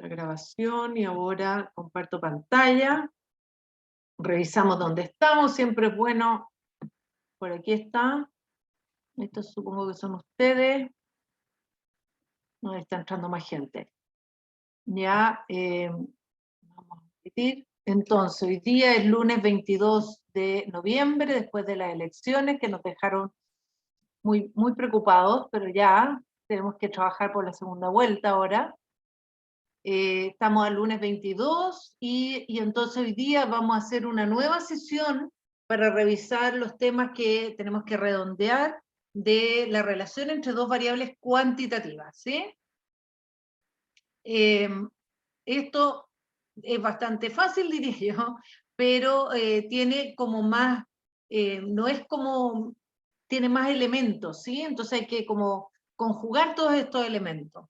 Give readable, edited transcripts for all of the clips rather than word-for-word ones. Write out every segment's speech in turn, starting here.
la grabación y ahora comparto pantalla. Revisamos dónde estamos, siempre es bueno. Por aquí está. Estos supongo que son ustedes. No está entrando más gente. Ya, vamos a repetir. Entonces, hoy día es lunes 22 de noviembre, después de las elecciones que nos dejaron muy, muy preocupados, pero ya tenemos que trabajar por la segunda vuelta ahora. Estamos al lunes 22 y entonces hoy día vamos a hacer una nueva sesión para revisar los temas que tenemos que redondear de la relación entre dos variables cuantitativas, ¿sí? Esto es bastante fácil, diría yo, pero tiene como más, no es como, tiene más elementos, ¿sí? Entonces hay que como conjugar todos estos elementos,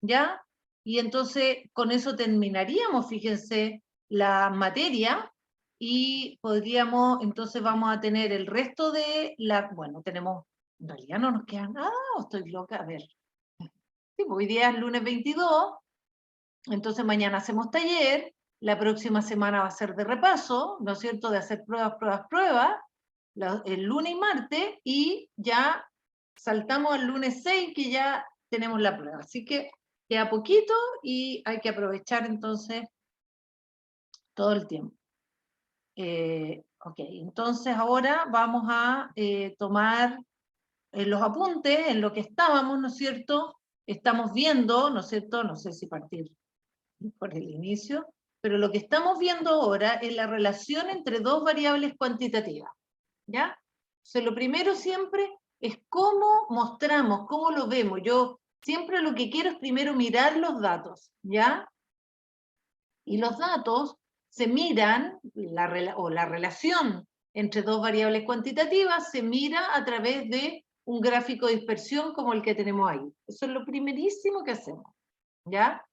¿ya? Y entonces con eso terminaríamos, fíjense, la materia y podríamos, entonces vamos a tener el resto de la, bueno, tenemos, en realidad no nos quedan, estoy loca, a ver. Sí, pues hoy día es lunes 22, entonces mañana hacemos taller, la próxima semana va a ser de repaso, ¿no es cierto?, de hacer pruebas, pruebas, pruebas, el lunes y martes, y ya saltamos al lunes 6, que ya tenemos la prueba. Así que queda poquito y hay que aprovechar entonces todo el tiempo. Ok, entonces ahora vamos a tomar los apuntes en lo que estábamos, ¿no es cierto? Estamos viendo, ¿no es cierto? No sé si partir por el inicio, pero lo que estamos viendo ahora es la relación entre dos variables cuantitativas, ¿ya? Entonces, lo primero siempre es cómo mostramos, cómo lo vemos. Yo siempre lo que quiero es primero mirar los datos, ¿ya? Y los datos se miran, la relación entre dos variables cuantitativas se mira a través de un gráfico de dispersión como el que tenemos ahí. Eso es lo primerísimo que hacemos, ¿ya?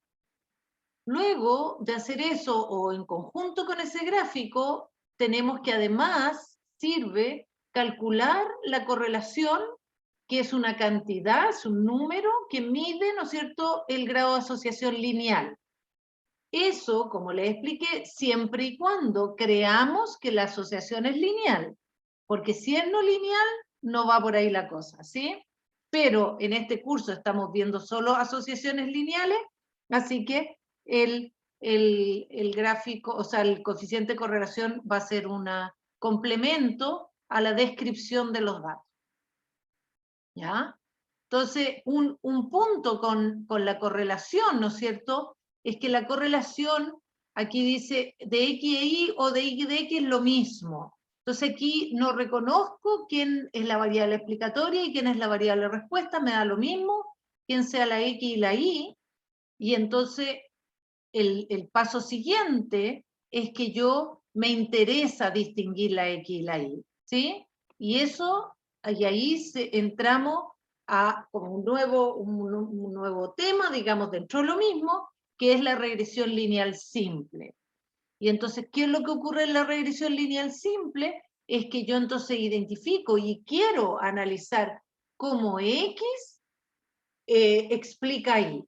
Luego de hacer eso, o en conjunto con ese gráfico, tenemos que además sirve calcular la correlación, que es una cantidad, es un número que mide, ¿no es cierto?, el grado de asociación lineal. Eso, como les expliqué, siempre y cuando creamos que la asociación es lineal, porque si es no lineal, no va por ahí la cosa, ¿sí? Pero en este curso estamos viendo solo asociaciones lineales, así que el gráfico, o sea, el coeficiente de correlación va a ser un complemento a la descripción de los datos. ¿Ya? Entonces, un punto con la correlación, ¿no es cierto?, es que la correlación, aquí dice de X e Y o de Y de X es lo mismo. Entonces aquí no reconozco quién es la variable explicatoria y quién es la variable respuesta, me da lo mismo, quién sea la X y la Y, y entonces el paso siguiente es que yo me interesa distinguir la X y la Y, ¿sí? Y eso, y ahí entramos a como un nuevo tema, digamos, dentro de lo mismo, que es la regresión lineal simple. Y entonces, ¿qué es lo que ocurre en la regresión lineal simple? Es que yo entonces identifico y quiero analizar cómo X explica Y.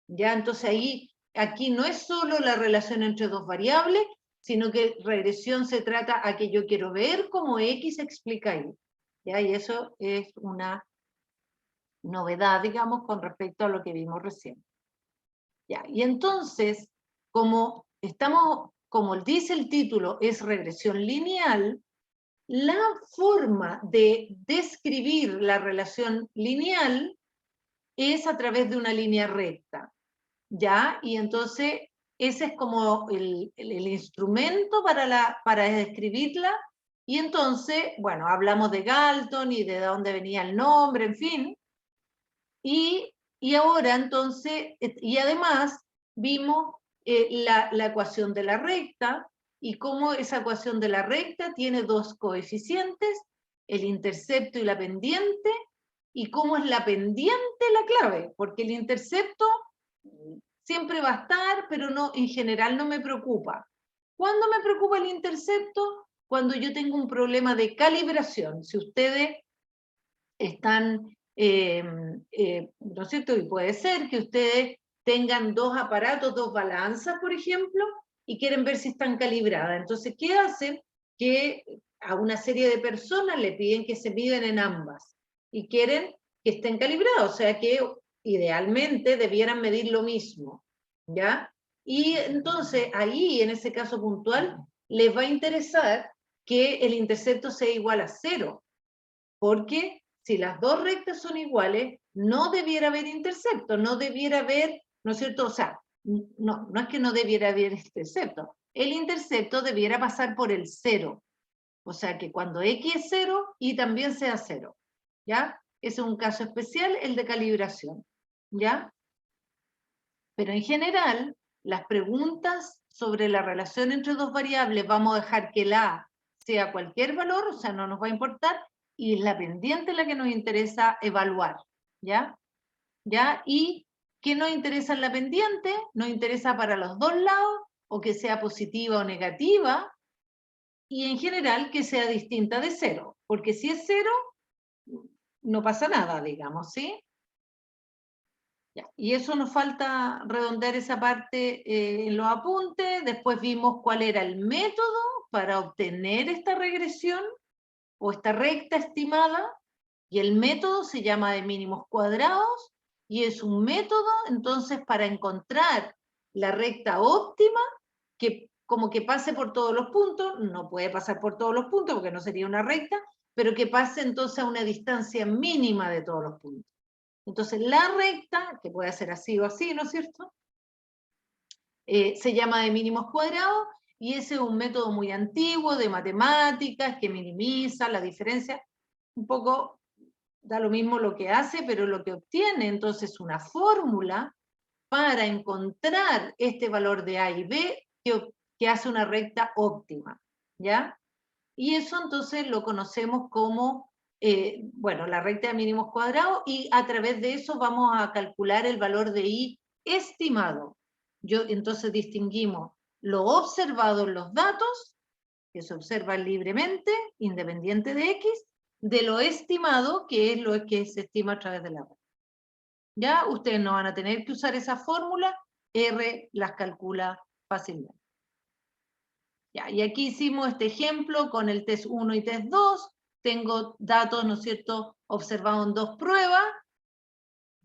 ¿Ya? Entonces ahí, aquí no es solo la relación entre dos variables, sino que regresión se trata a que yo quiero ver cómo X explica Y. ¿Ya? Y eso es una novedad, digamos, con respecto a lo que vimos recién. ¿Ya? Y entonces, como dice el título, es regresión lineal, la forma de describir la relación lineal es a través de una línea recta. ¿Ya? Y entonces ese es como el instrumento para describirla, y entonces, bueno, hablamos de Galton y de dónde venía el nombre, en fin, y ahora entonces, y además vimos la ecuación de la recta, y cómo esa ecuación de la recta tiene dos coeficientes, el intercepto y la pendiente, y cómo es la pendiente la clave, porque el intercepto siempre va a estar, pero no, en general no me preocupa. ¿Cuándo me preocupa el intercepto? Cuando yo tengo un problema de calibración. Si ustedes están, ¿no es cierto? Y puede ser que ustedes tengan dos aparatos, dos balanzas, por ejemplo, y quieren ver si están calibradas. Entonces, ¿qué hacen? Que a una serie de personas le piden que se miden en ambas, y quieren que estén calibradas, o sea que idealmente debieran medir lo mismo, ¿ya? Y entonces, ahí, en ese caso puntual, les va a interesar que el intercepto sea igual a 0, porque si las dos rectas son iguales, no debiera haber intercepto, no debiera haber, ¿no es cierto? O sea, no es que no debiera haber intercepto, el intercepto debiera pasar por el 0, o sea que cuando X es 0, Y también sea 0, ¿ya? Ese es un caso especial, el de calibración, ¿ya? Pero en general, las preguntas sobre la relación entre dos variables, vamos a dejar que la A sea cualquier valor, o sea, no nos va a importar, y es la pendiente la que nos interesa evaluar, ¿ya? ¿Ya? ¿Y qué nos interesa en la pendiente? Nos interesa para los dos lados, o que sea positiva o negativa, y en general que sea distinta de 0, porque si es 0, no pasa nada, digamos, ¿sí? Ya. Y eso nos falta redondear esa parte en los apuntes. Después vimos cuál era el método para obtener esta regresión o esta recta estimada, y el método se llama de mínimos cuadrados, y es un método entonces para encontrar la recta óptima que como que pase por todos los puntos, no puede pasar por todos los puntos porque no sería una recta, pero que pase entonces a una distancia mínima de todos los puntos. Entonces la recta, que puede ser así o así, ¿no es cierto? Se llama de mínimos cuadrados, y ese es un método muy antiguo de matemáticas que minimiza la diferencia. Un poco da lo mismo lo que hace, pero lo que obtiene entonces una fórmula para encontrar este valor de A y B que hace una recta óptima, ¿ya? Y eso entonces lo conocemos como, bueno, la recta de mínimos cuadrados, y a través de eso vamos a calcular el valor de I estimado. Entonces distinguimos lo observado en los datos, que se observan libremente, independiente de X, de lo estimado, que es lo que se estima a través de la red. Ya ustedes no van a tener que usar esa fórmula, R las calcula fácilmente. Ya, y aquí hicimos este ejemplo con el test 1 y test 2, tengo datos, ¿no es cierto?, observados en dos pruebas,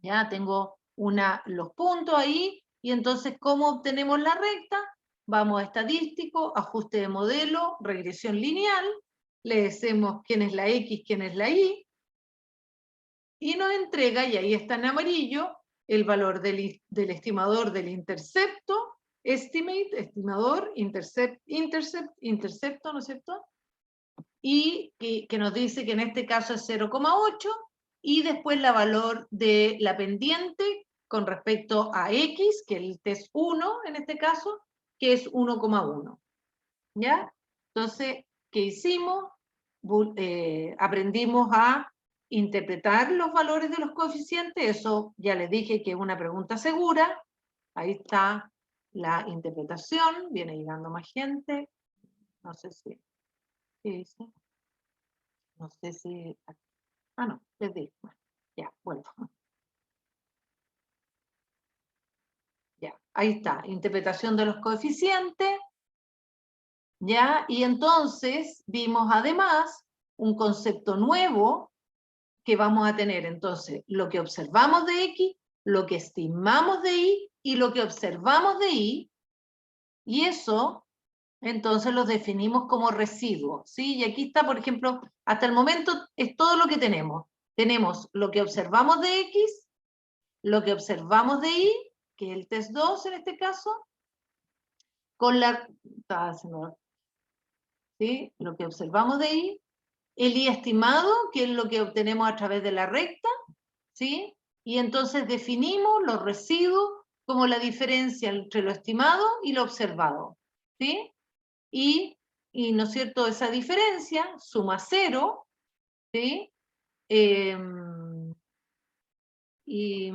ya tengo los puntos ahí, y entonces, ¿cómo obtenemos la recta? Vamos a estadístico, ajuste de modelo, regresión lineal, le decimos quién es la X, quién es la Y, y nos entrega, y ahí está en amarillo, el valor del estimador del intercepto, estimate, estimador, intercepto, ¿no es cierto? Y que nos dice que en este caso es 0,8, y después la valor de la pendiente con respecto a X, que es el test 1 en este caso, que es 1,1. ¿Ya? Entonces, ¿qué hicimos? Aprendimos a interpretar los valores de los coeficientes, eso ya les dije que es una pregunta segura. Ahí está la interpretación, viene llegando más gente, no sé si, ¿qué dice? No sé si, no, les dije, ya, vuelvo. Ya, ahí está, interpretación de los coeficientes, ya, y entonces vimos además un concepto nuevo que vamos a tener, entonces, lo que observamos de X, lo que estimamos de Y y lo que observamos de Y, y eso entonces los definimos como residuos, ¿sí? Y aquí está, por ejemplo, hasta el momento es todo lo que tenemos. Tenemos lo que observamos de X, lo que observamos de Y, que es el test 2 en este caso, con la... ¿sí? Lo que observamos de Y, el I estimado, que es lo que obtenemos a través de la recta, ¿sí? Y entonces definimos los residuos como la diferencia entre lo estimado y lo observado, ¿sí? ¿No es cierto? Esa diferencia suma 0, ¿sí? Y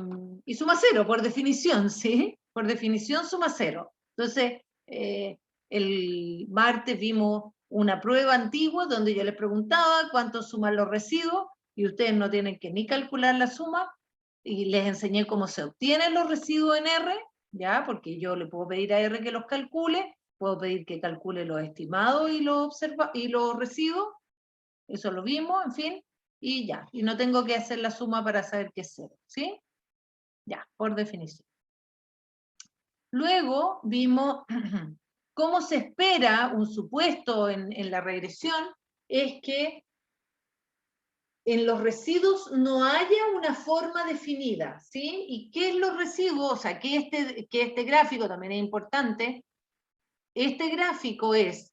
suma 0, por definición, ¿sí? Por definición suma 0. Entonces, el martes vimos una prueba antigua donde yo les preguntaba cuánto suman los residuos, y ustedes no tienen que ni calcular la suma, y les enseñé cómo se obtienen los residuos en R, ¿ya? Porque yo le puedo pedir a R que los calcule, puedo pedir que calcule los estimados y los residuos, eso lo vimos, en fin, y ya, y no tengo que hacer la suma para saber qué es 0, ¿sí? Ya, por definición. Luego vimos cómo se espera un supuesto en la regresión, es que en los residuos no haya una forma definida, ¿sí? ¿Y qué es los residuos? O sea, que este gráfico también es importante. Este gráfico es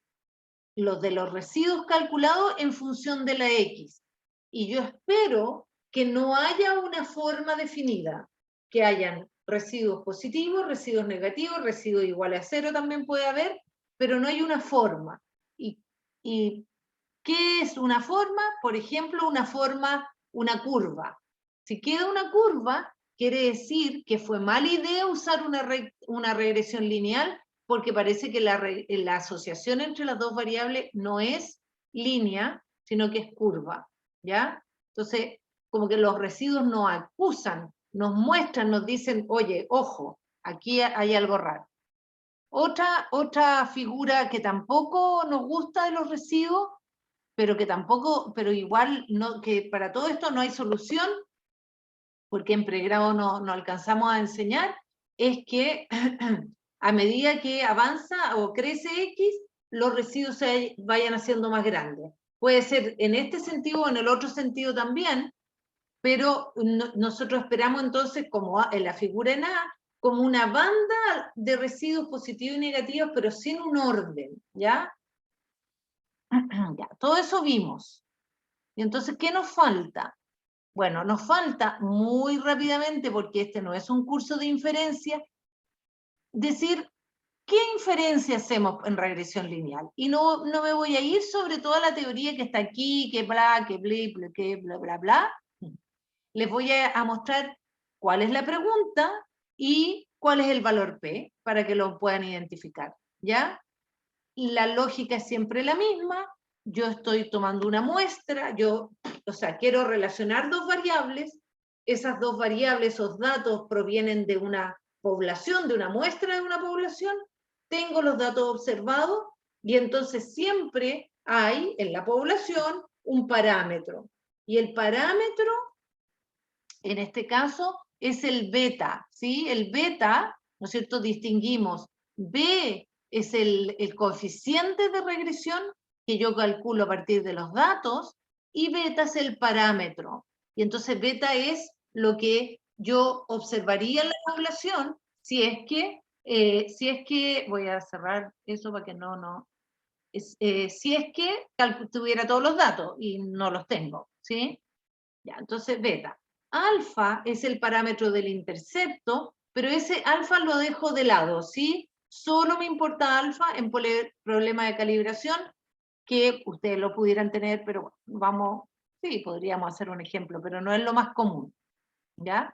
los de los residuos calculados en función de la X. Y yo espero que no haya una forma definida, que hayan residuos positivos, residuos negativos, residuos iguales a 0 también puede haber, pero no hay una forma. ¿Y qué es una forma? Por ejemplo, una curva. Si queda una curva, quiere decir que fue mala idea usar una regresión lineal, porque parece que la asociación entre las dos variables no es línea, sino que es curva, ¿ya? Entonces, como que los residuos nos acusan, nos muestran, nos dicen, oye, ojo, aquí hay algo raro. Otra figura que tampoco nos gusta de los residuos, pero igual no, que para todo esto no hay solución, porque en pregrado no alcanzamos a enseñar, es que a medida que avanza o crece X, los residuos se vayan haciendo más grandes. Puede ser en este sentido o en el otro sentido también, pero nosotros esperamos entonces, como en la figura en A, como una banda de residuos positivos y negativos, pero sin un orden, ¿ya? Ya, todo eso vimos. Y entonces, ¿qué nos falta? Bueno, nos falta muy rápidamente, porque este no es un curso de inferencia, decir qué inferencia hacemos en regresión lineal. Y no me voy a ir sobre toda la teoría que está aquí, que bla, que bla, bla, bla. Les voy a mostrar cuál es la pregunta y cuál es el valor P, para que lo puedan identificar, ¿ya? La lógica es siempre la misma. Yo estoy tomando una muestra, o sea, quiero relacionar dos variables, esas dos variables, esos datos provienen de una población, de una muestra de una población, tengo los datos observados y entonces siempre hay en la población un parámetro. Y el parámetro, en este caso, es el beta, ¿sí? El beta, ¿no es cierto? Distinguimos B es el coeficiente de regresión que yo calculo a partir de los datos, y beta es el parámetro. Y entonces beta es lo que yo observaría en la población si es que, voy a cerrar eso para que si es que tuviera todos los datos y no los tengo, ¿sí? Ya, entonces beta. Alfa es el parámetro del intercepto, pero ese alfa lo dejo de lado, ¿sí? Solo me importa alfa en problema de calibración, que ustedes lo pudieran tener, pero vamos, sí, podríamos hacer un ejemplo, pero no es lo más común, ¿ya?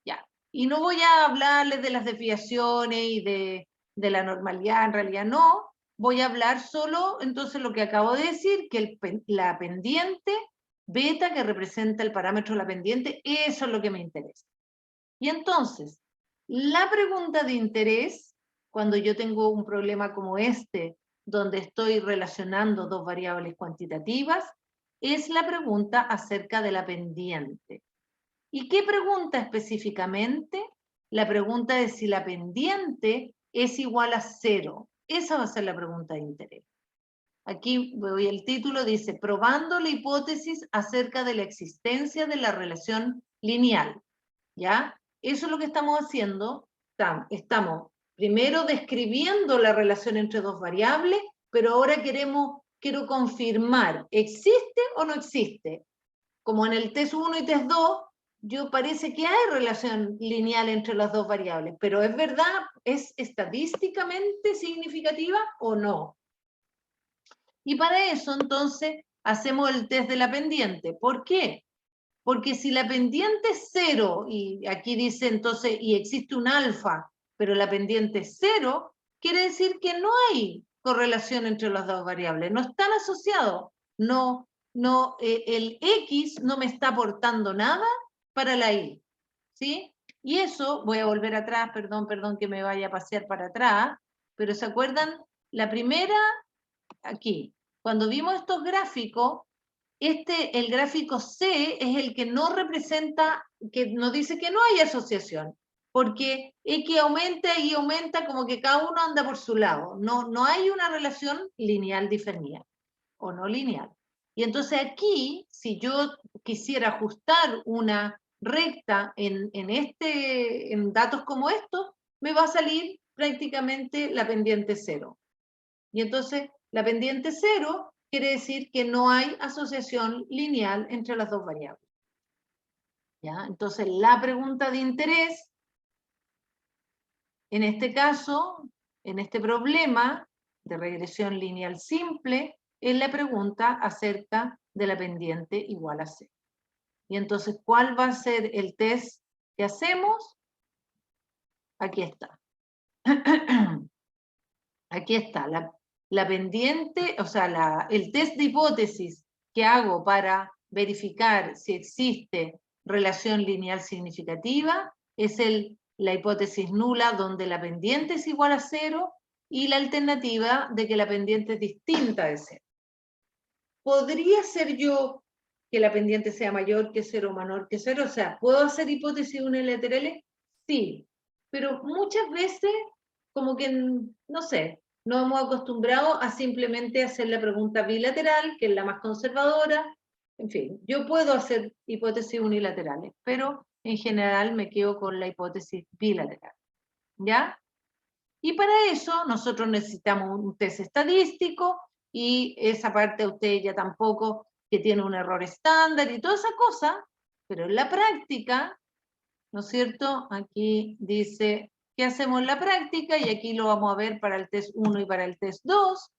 Ya. Y no voy a hablarles de las desviaciones y de la normalidad, en realidad no. Voy a hablar solo, entonces, lo que acabo de decir, que la pendiente beta, que representa el parámetro de la pendiente, eso es lo que me interesa. Y entonces, la pregunta de interés, cuando yo tengo un problema como este, donde estoy relacionando dos variables cuantitativas, es la pregunta acerca de la pendiente. ¿Y qué pregunta específicamente? La pregunta es si la pendiente es igual a 0. Esa va a ser la pregunta de interés. Aquí voy el título, dice, probando la hipótesis acerca de la existencia de la relación lineal. ¿Ya? Eso es lo que estamos haciendo. Estamos primero describiendo la relación entre dos variables, pero ahora quiero confirmar, ¿existe o no existe? Como en el test 1 y test 2, yo parece que hay relación lineal entre las dos variables, pero ¿es verdad? ¿Es estadísticamente significativa o no? Y para eso, entonces, hacemos el test de la pendiente. ¿Por qué? Porque si la pendiente es 0, y aquí dice entonces, y existe un alfa, pero la pendiente es 0, quiere decir que no hay correlación entre las dos variables, no están asociados. El X no me está aportando nada para la Y. ¿sí? Y eso, voy a volver atrás, perdón que me vaya a pasear para atrás, pero ¿se acuerdan? La primera, aquí, cuando vimos estos gráficos, el gráfico C es el que no representa, que nos dice que no hay asociación, porque X aumenta, Y aumenta, como que cada uno anda por su lado. No hay una relación lineal diferencial, o no lineal. Y entonces aquí, si yo quisiera ajustar una recta en datos como estos, me va a salir prácticamente la pendiente cero. Y entonces, la pendiente cero quiere decir que no hay asociación lineal entre las dos variables. ¿Ya? Entonces, la pregunta de interés, en este caso, en este problema de regresión lineal simple, es la pregunta acerca de la pendiente igual a C. Y entonces, ¿cuál va a ser el test que hacemos? Aquí está. Aquí está, la pendiente, o sea, el test de hipótesis que hago para verificar si existe relación lineal significativa es la hipótesis nula donde la pendiente es igual a 0 y la alternativa de que la pendiente es distinta de 0. ¿Podría ser yo que la pendiente sea mayor que 0 o menor que 0? O sea, ¿puedo hacer hipótesis unilaterales? Sí, pero muchas veces como que, no sé, nos hemos acostumbrado a simplemente hacer la pregunta bilateral, que es la más conservadora. En fin, yo puedo hacer hipótesis unilaterales, pero en general me quedo con la hipótesis bilateral. ¿Ya? Y para eso nosotros necesitamos un test estadístico y esa parte a usted ya tampoco, que tiene un error estándar y toda esa cosa, pero en la práctica, ¿no es cierto? Aquí dice, ¿qué hacemos en la práctica? Y aquí lo vamos a ver para el test 1 y para el test 2.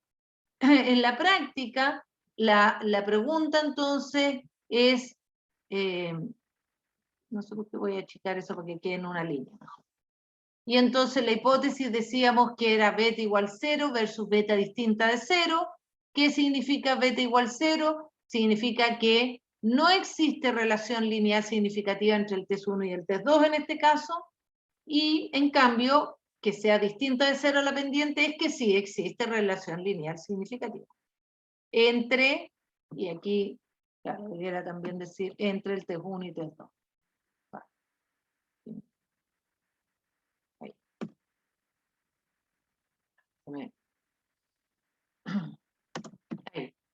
En la práctica, la pregunta entonces es, no sé por qué voy a achicar eso porque quede en una línea mejor. Y entonces la hipótesis decíamos que era beta igual 0 versus beta distinta de 0. ¿Qué significa beta igual 0? Significa que no existe relación lineal significativa entre el test 1 y el test 2 en este caso, y en cambio, que sea distinta de 0 la pendiente es que sí existe relación lineal significativa. Entre, y aquí, claro, debiera también decir, entre el test 1 y test 2. Ahí.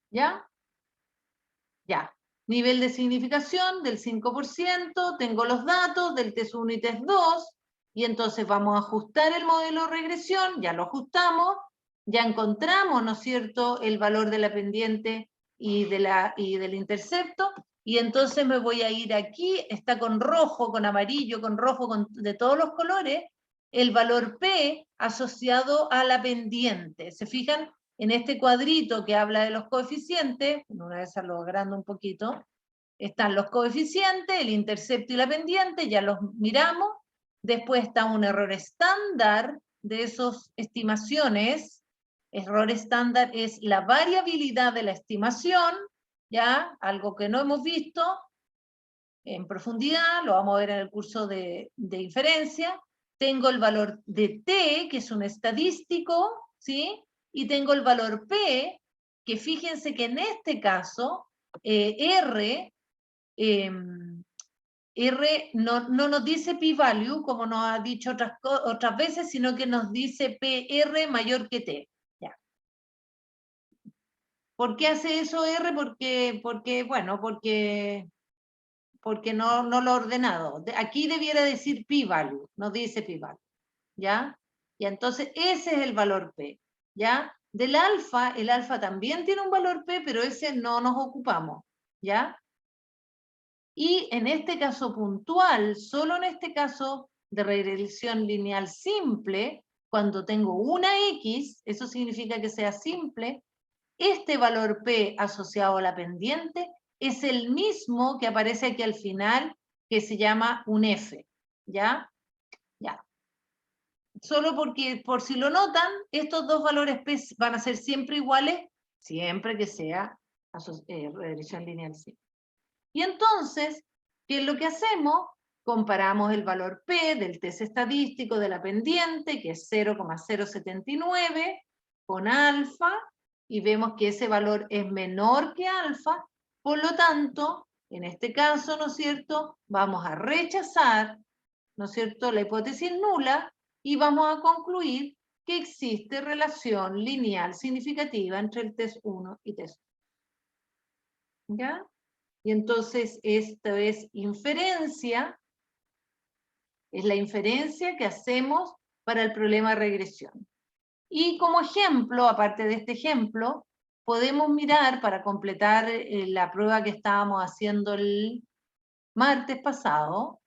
¿Ya? Ya. Nivel de significación del 5%, tengo los datos del test 1 y test 2, y entonces vamos a ajustar el modelo de regresión, ya lo ajustamos, ya encontramos, ¿no es cierto?, el valor de la pendiente y del intercepto, y entonces me voy a ir aquí, está con rojo, con amarillo, con rojo, de todos los colores, el valor P asociado a la pendiente. ¿Se fijan? En este cuadrito que habla de los coeficientes, una vez lo agrando un poquito, están los coeficientes, el intercepto y la pendiente, ya los miramos. Después está un error estándar de esas estimaciones. Error estándar es la variabilidad de la estimación, ¿ya? Algo que no hemos visto en profundidad, lo vamos a ver en el curso de inferencia. Tengo el valor de T, que es un estadístico, ¿sí? Y tengo el valor P, que fíjense que en este caso, R no nos dice p-value, como nos ha dicho otras veces, sino que nos dice PR mayor que T. Ya. ¿Por qué hace eso R? Porque no lo he ordenado. Aquí debiera decir p-value, no dice p-value. ¿Ya? Y entonces ese es el valor P. ¿Ya? Del alfa, el alfa también tiene un valor P, pero ese no nos ocupamos. ¿Ya? Y en este caso puntual, solo en este caso de regresión lineal simple, cuando tengo una X, eso significa que sea simple, este valor P asociado a la pendiente es el mismo que aparece aquí al final, que se llama un F. ¿Ya? Ya. Solo porque, por si lo notan, estos dos valores P van a ser siempre iguales, siempre que sea regresión lineal simple. Y entonces, ¿qué es lo que hacemos? comparamos el valor P del test estadístico de la pendiente, que es 0,079, con alfa, y vemos que ese valor es menor que alfa, por lo tanto, en este caso, ¿no es cierto?, vamos a rechazar, ¿no es cierto?, la hipótesis nula, y vamos a concluir que existe relación lineal significativa entre el test 1 y test 2. ¿Ya? Y entonces esto es inferencia, es la inferencia que hacemos para el problema de regresión. Y como ejemplo, aparte de este ejemplo, podemos mirar para completar la prueba que estábamos haciendo el martes pasado,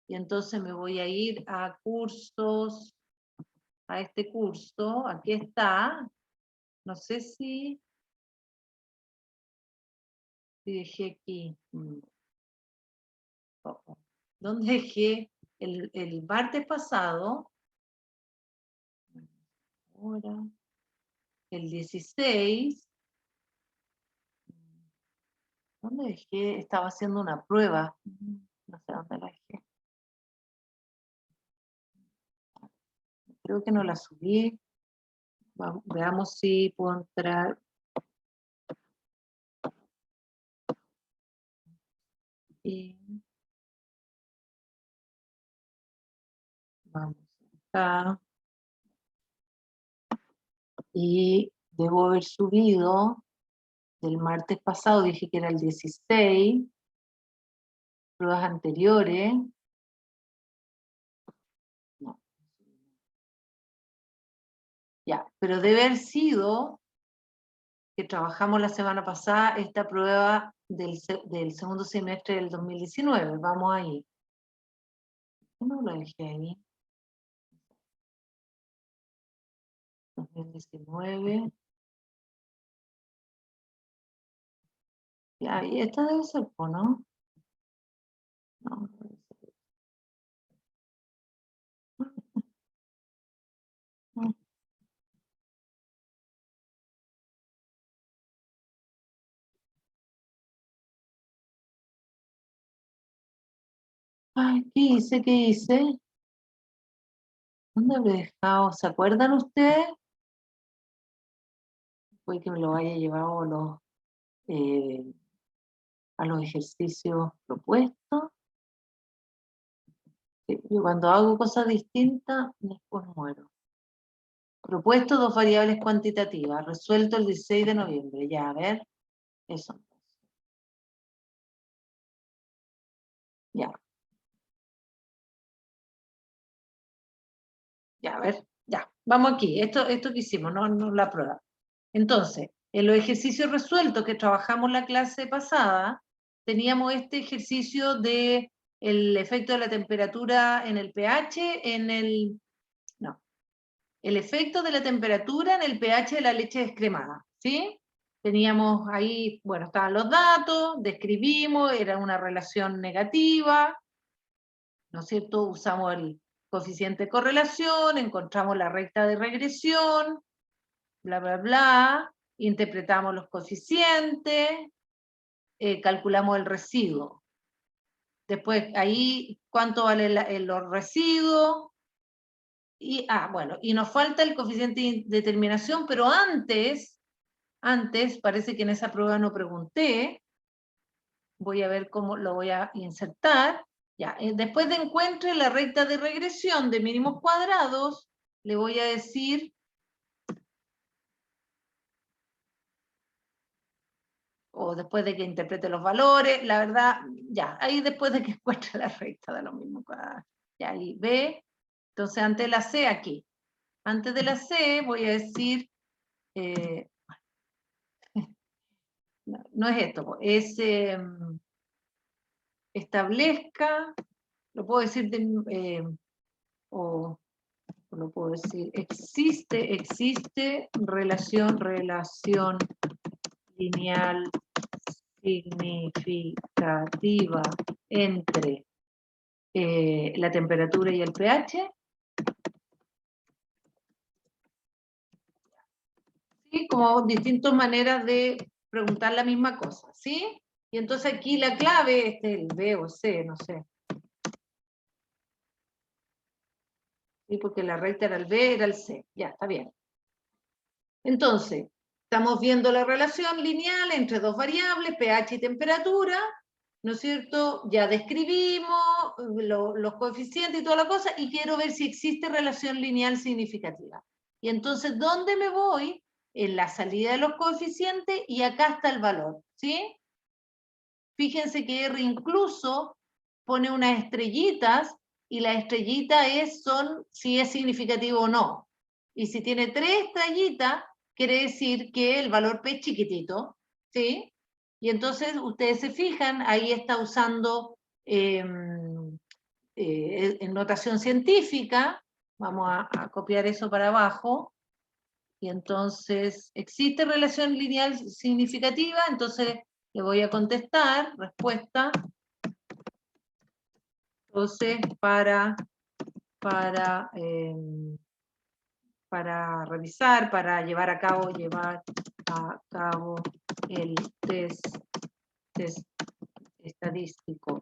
y entonces me voy a ir a cursos, a este curso, aquí está, no sé si dejé aquí, ¿dónde dejé el martes pasado? Ahora, el 16, ¿dónde dejé? Estaba haciendo una prueba, no sé dónde la dejé. Creo que no la subí. Veamos si puedo entrar. Vamos acá. Y debo haber subido del martes pasado, dije que era el 16, pruebas anteriores. No. Ya, pero debe haber sido que trabajamos la semana pasada esta prueba del segundo semestre del 2019. Vamos ahí. ¿Cómo lo dejé ahí? 2019. Ya, y esta debe ser, ¿no? No, debe ser. Ay, ¿qué hice? ¿Qué hice? ¿Dónde habré dejado? ¿Se acuerdan ustedes? Puede que me lo haya llevado a los ejercicios propuestos. Yo cuando hago cosas distintas, después muero. Propuesto 2 variables cuantitativas, resuelto el 16 de noviembre. Ya, a ver, eso. Ya. Ya, a ver, ya. Vamos aquí, esto que hicimos, no la prueba. Entonces, en los ejercicios resueltos que trabajamos la clase pasada, teníamos este ejercicio de el efecto de la temperatura en el pH, el efecto de la temperatura en el pH de la leche descremada, ¿sí? Teníamos ahí, bueno, estaban los datos, describimos, era una relación negativa, ¿no es cierto? Usamos el coeficiente de correlación, encontramos la recta de regresión, bla, bla, bla, interpretamos los coeficientes, calculamos el residuo. Después, ahí, ¿cuánto vale los residuos? Y, bueno, y nos falta el coeficiente de determinación, pero antes, parece que en esa prueba no pregunté, voy a ver cómo lo voy a insertar. Ya, después de encuentre la recta de regresión de mínimos cuadrados, le voy a decir, o después de que interprete los valores, la verdad, ya, ahí después de que encuentre la recta de los mínimos cuadrados. Ya, ahí ve, entonces antes de la C aquí. Antes de la C voy a decir, no es esto, es establezca, lo puedo decir, o lo puedo decir, existe relación lineal significativa entre la temperatura y el pH. ¿Sí? Como distintas maneras de preguntar la misma cosa, ¿sí? Y entonces aquí la clave, el B o C, no sé. ¿sí? Porque la recta era el B, era el C. Ya, está bien. Entonces, estamos viendo la relación lineal entre dos variables, pH y temperatura, ¿no es cierto? Ya describimos los coeficientes y toda la cosa, y quiero ver si existe relación lineal significativa. Y entonces, ¿dónde me voy? En la salida de los coeficientes, y acá está el valor, ¿sí? Fíjense que R incluso pone unas estrellitas, y la estrellita son si es significativo o no. Y si tiene 3 estrellitas, quiere decir que el valor P es chiquitito, ¿sí? Y entonces ustedes se fijan, ahí está usando en notación científica, vamos a copiar eso para abajo, y entonces, ¿existe relación lineal significativa? Entonces le voy a contestar, respuesta. Entonces, para revisar, para llevar a cabo el test estadístico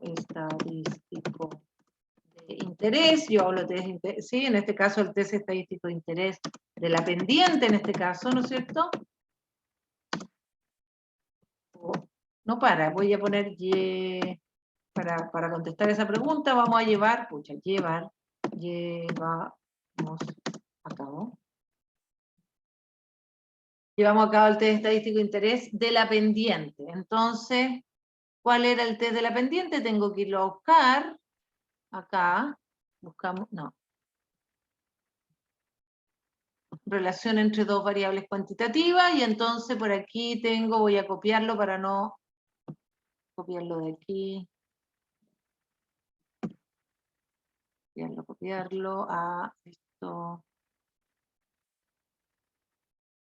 de interés. Yo hablo de test de interés, sí, en este caso el test estadístico de interés de la pendiente, en este caso, ¿no es cierto? No para, voy a poner para contestar esa pregunta, vamos a llevamos a cabo. Llevamos a cabo el test estadístico de interés de la pendiente. Entonces, ¿cuál era el test de la pendiente? Tengo que irlo a buscar. Acá, buscamos, no. Relación entre dos variables cuantitativas, y entonces por aquí voy a copiarlo para no copiarlo de aquí. Copiarlo a esto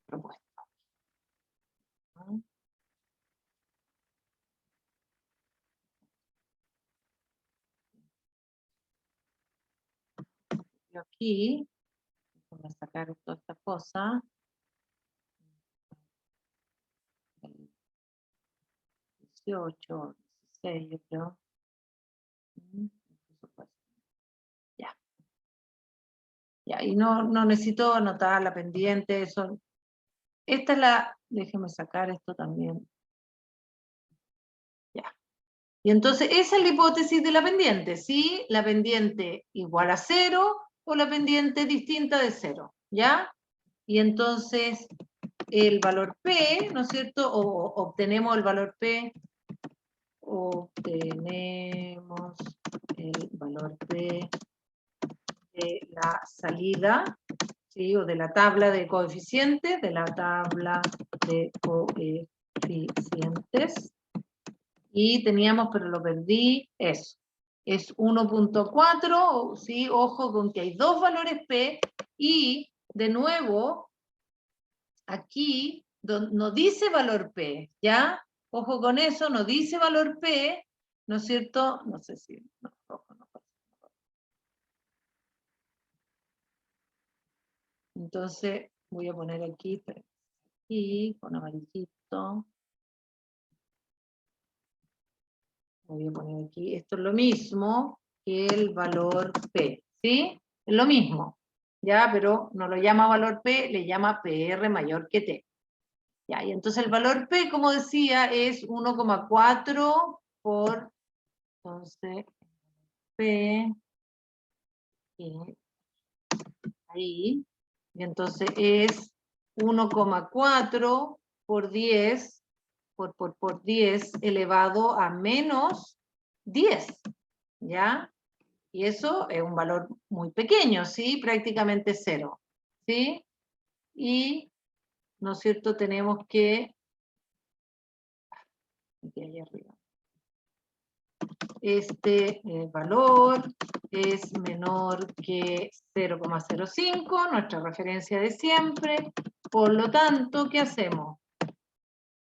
propuesto. Y aquí, voy a sacar toda esta cosa. 18, 16, yo creo. Ya. Ya, y no necesito anotar la pendiente, eso. Esta es déjeme sacar esto también. Ya. Y entonces, esa es la hipótesis de la pendiente, ¿sí? La pendiente igual a 0 o la pendiente distinta de 0, ¿ya? Y entonces, el valor P, ¿no es cierto? O obtenemos el valor P, obtenemos el valor P de la salida, ¿sí? O de la tabla de coeficientes, y teníamos, pero lo perdí, eso. Es 1.4, ¿sí? Ojo con que hay dos valores P, y de nuevo, aquí no dice valor P, ¿ya? Ojo con eso, no dice valor P, ¿no es cierto? No sé si... No, rojo, no. Entonces, voy a poner aquí con amarillito. Voy a poner aquí, esto es lo mismo que el valor P, ¿sí? Es lo mismo, ¿ya? Pero no lo llama valor P, le llama PR mayor que T. ¿Ya? Y entonces el valor P, como decía, es 1,4 por, entonces, P, ahí, y entonces es 1,4 por 10, por 10 elevado a menos 10, ¿ya? Y eso es un valor muy pequeño, ¿sí? Prácticamente 0, ¿sí? Y, ¿no es cierto?, tenemos que... Aquí arriba. Este valor es menor que 0,05, nuestra referencia de siempre. Por lo tanto, ¿qué hacemos?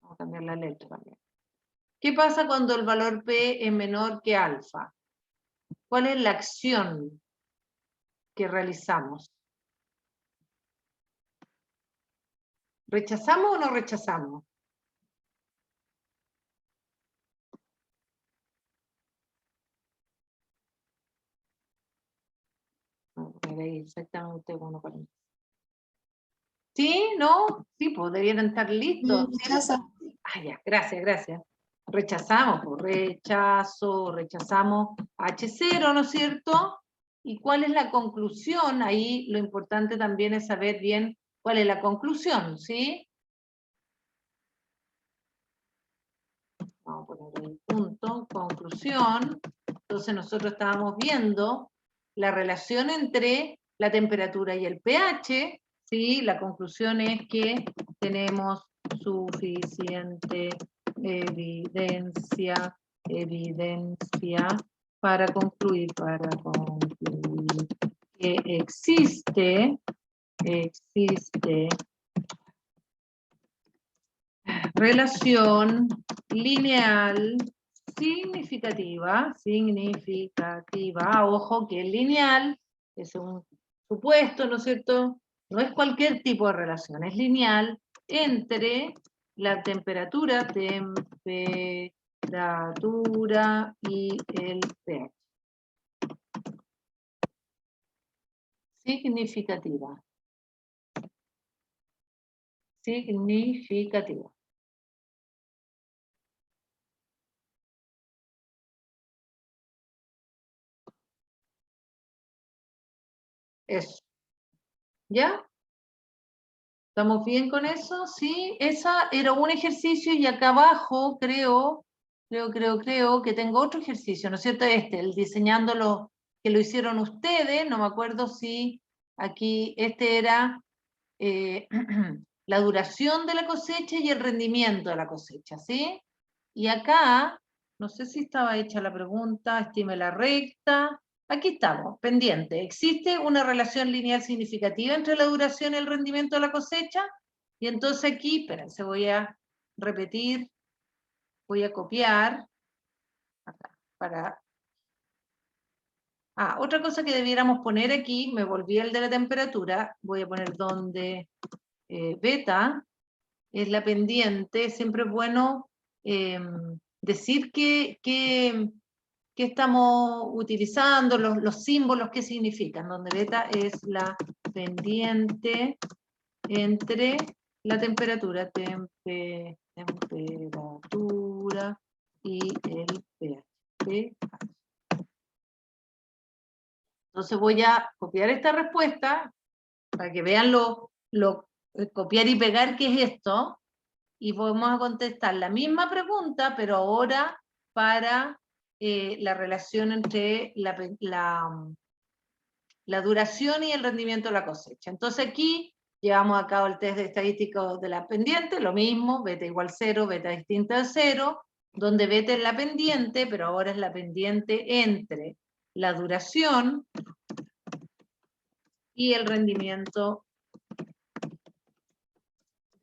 Vamos a cambiar la letra también. ¿Qué pasa cuando el valor P es menor que alfa? ¿Cuál es la acción que realizamos? ¿Rechazamos o no rechazamos? poner ahí exactamente 1,40. ¿Sí? ¿No? Sí, pues debieran estar listos. Rechazo. Ah, ya, gracias, gracias. Rechazamos, pues rechazamos H0, ¿no es cierto? ¿Y cuál es la conclusión? Ahí lo importante también es saber bien cuál es la conclusión, ¿sí? Vamos a poner el punto, conclusión. Entonces nosotros estábamos viendo la relación entre la temperatura y el pH, ¿sí? La conclusión es que tenemos suficiente evidencia para concluir que existe relación lineal significativa, ojo que el lineal es un supuesto, ¿no es cierto? No es cualquier tipo de relación, es lineal entre la temperatura y el pH. Significativa. Eso. ¿Ya? ¿Estamos bien con eso? Sí, esa era un ejercicio y acá abajo creo que tengo otro ejercicio, ¿no es cierto? El diseñándolo, que lo hicieron ustedes, no me acuerdo si aquí era la duración de la cosecha y el rendimiento de la cosecha, ¿sí? Y acá, no sé si estaba hecha la pregunta, estime la recta. Aquí estamos, pendiente. ¿Existe una relación lineal significativa entre la duración y el rendimiento de la cosecha? Y entonces aquí, espérense, voy a repetir, voy a copiar, acá, para... Ah, otra cosa que debiéramos poner aquí, me volví el de la temperatura, voy a poner donde beta es la pendiente, siempre es bueno decir que estamos utilizando, los símbolos que significan, donde beta es la pendiente entre la temperatura y el pH. Entonces voy a copiar esta respuesta para que vean copiar y pegar qué es esto, y vamos a contestar la misma pregunta, pero ahora para la relación entre la duración y el rendimiento de la cosecha. Entonces aquí llevamos a cabo el test de estadístico de la pendiente, lo mismo, beta igual 0, beta distinta a 0, donde beta es la pendiente, pero ahora es la pendiente entre la duración y el rendimiento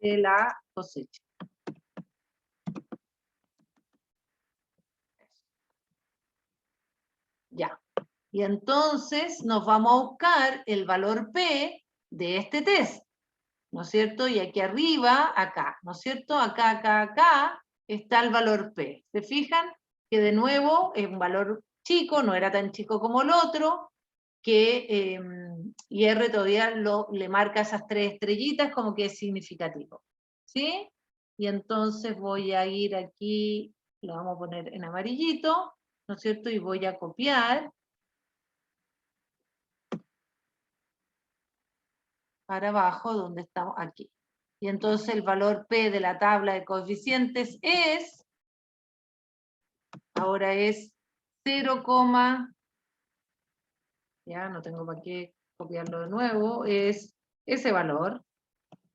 de la cosecha. Ya. Y entonces nos vamos a buscar el valor P de este test, ¿no es cierto? Y aquí arriba, acá, ¿no es cierto? Acá está el valor P. ¿Se fijan? Que de nuevo es un valor chico, no era tan chico como el otro, que y R todavía le marca esas 3 estrellitas como que es significativo. ¿Sí? Y entonces voy a ir aquí, lo vamos a poner en amarillito, ¿no es cierto? Y voy a copiar para abajo donde estamos aquí. Y entonces el valor P de la tabla de coeficientes ahora es 0, ya no tengo para qué copiarlo de nuevo, es ese valor,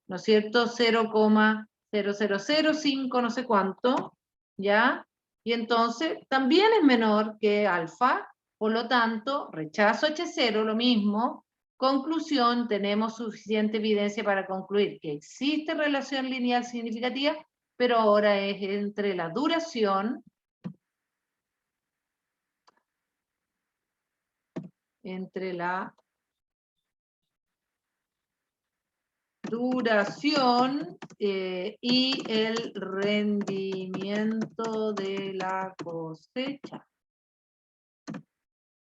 ¿no es cierto? 0,0005 no sé cuánto, ¿ya? Y entonces también es menor que alfa, por lo tanto, rechazo H0, lo mismo. Conclusión, tenemos suficiente evidencia para concluir que existe relación lineal significativa, pero ahora es entre la duración, y el rendimiento de la cosecha.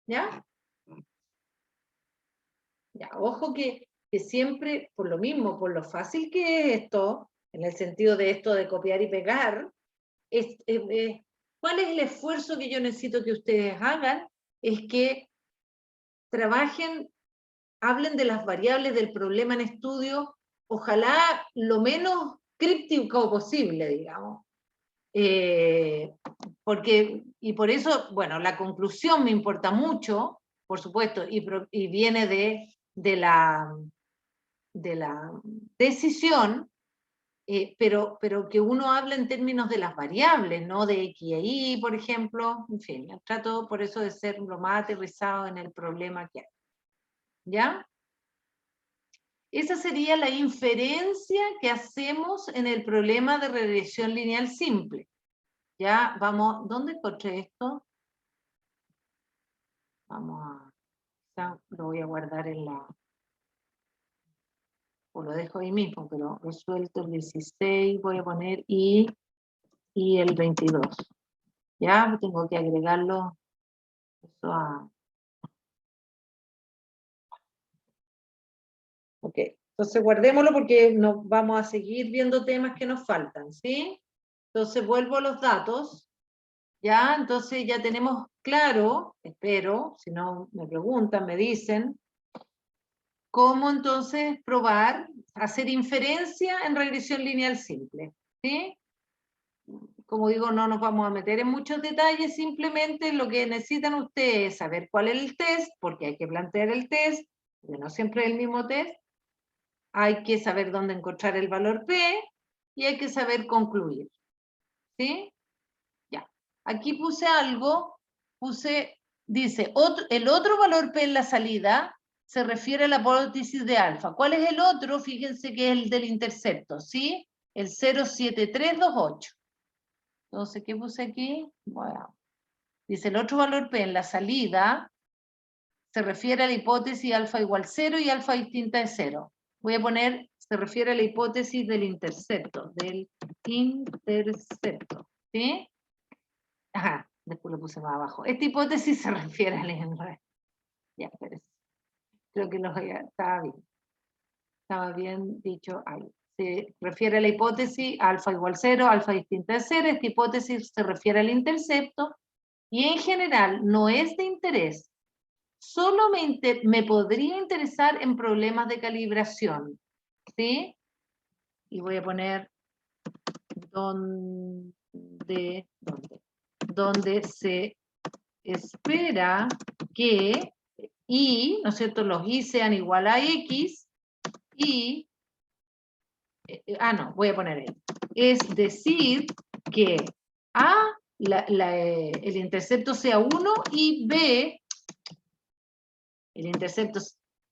¿Ya? Ya, ojo que siempre, por lo mismo, por lo fácil que es esto, en el sentido de esto de copiar y pegar, ¿cuál es el esfuerzo que yo necesito que ustedes hagan? Es que trabajen, hablen de las variables del problema en estudio, ojalá lo menos críptico posible, digamos. Y por eso, bueno, la conclusión me importa mucho, por supuesto, y viene de la decisión, pero que uno habla en términos de las variables, no de X e Y, por ejemplo. En fin, trato por eso de ser lo más aterrizado en el problema que hay. ¿Ya? Esa sería la inferencia que hacemos en el problema de regresión lineal simple. Ya, vamos, ¿dónde encontré esto? Vamos a, lo voy a guardar en la, o lo dejo ahí mismo, pero resuelto el 16, voy a poner y el 22. Ya, tengo que agregarlo eso a... Ok, entonces guardémoslo porque nos vamos a seguir viendo temas que nos faltan, ¿sí? Entonces vuelvo a los datos, ¿ya? Entonces ya tenemos claro, espero, si no me preguntan, me dicen, cómo entonces probar, hacer inferencia en regresión lineal simple, ¿sí? Como digo, no nos vamos a meter en muchos detalles, simplemente lo que necesitan ustedes es saber cuál es el test, porque hay que plantear el test, porque no siempre es el mismo test, hay que saber dónde encontrar el valor P, y hay que saber concluir, ¿sí? Ya, aquí puse algo, dice, el otro valor P en la salida se refiere a la hipótesis de alfa. ¿Cuál es el otro? Fíjense que es el del intercepto, ¿sí? El 07328. Entonces, ¿qué puse aquí? Bueno, dice, el otro valor P en la salida se refiere a la hipótesis alfa igual 0 y alfa distinta de 0. Voy a poner, se refiere a la hipótesis del intercepto, ¿sí? Ajá, después lo puse más abajo. Esta hipótesis se refiere al INRE. Ya, pero creo que estaba bien. Estaba bien dicho ahí. Se refiere a la hipótesis alfa igual 0, alfa distinta de 0. Esta hipótesis se refiere al intercepto y en general no es de interés. Solo me podría interesar en problemas de calibración. ¿Sí? Y voy a poner donde se espera que y, ¿no es cierto?, los y sean igual a x y, no, voy a poner el. Es decir, que A, el intercepto sea 1 y B, el intercepto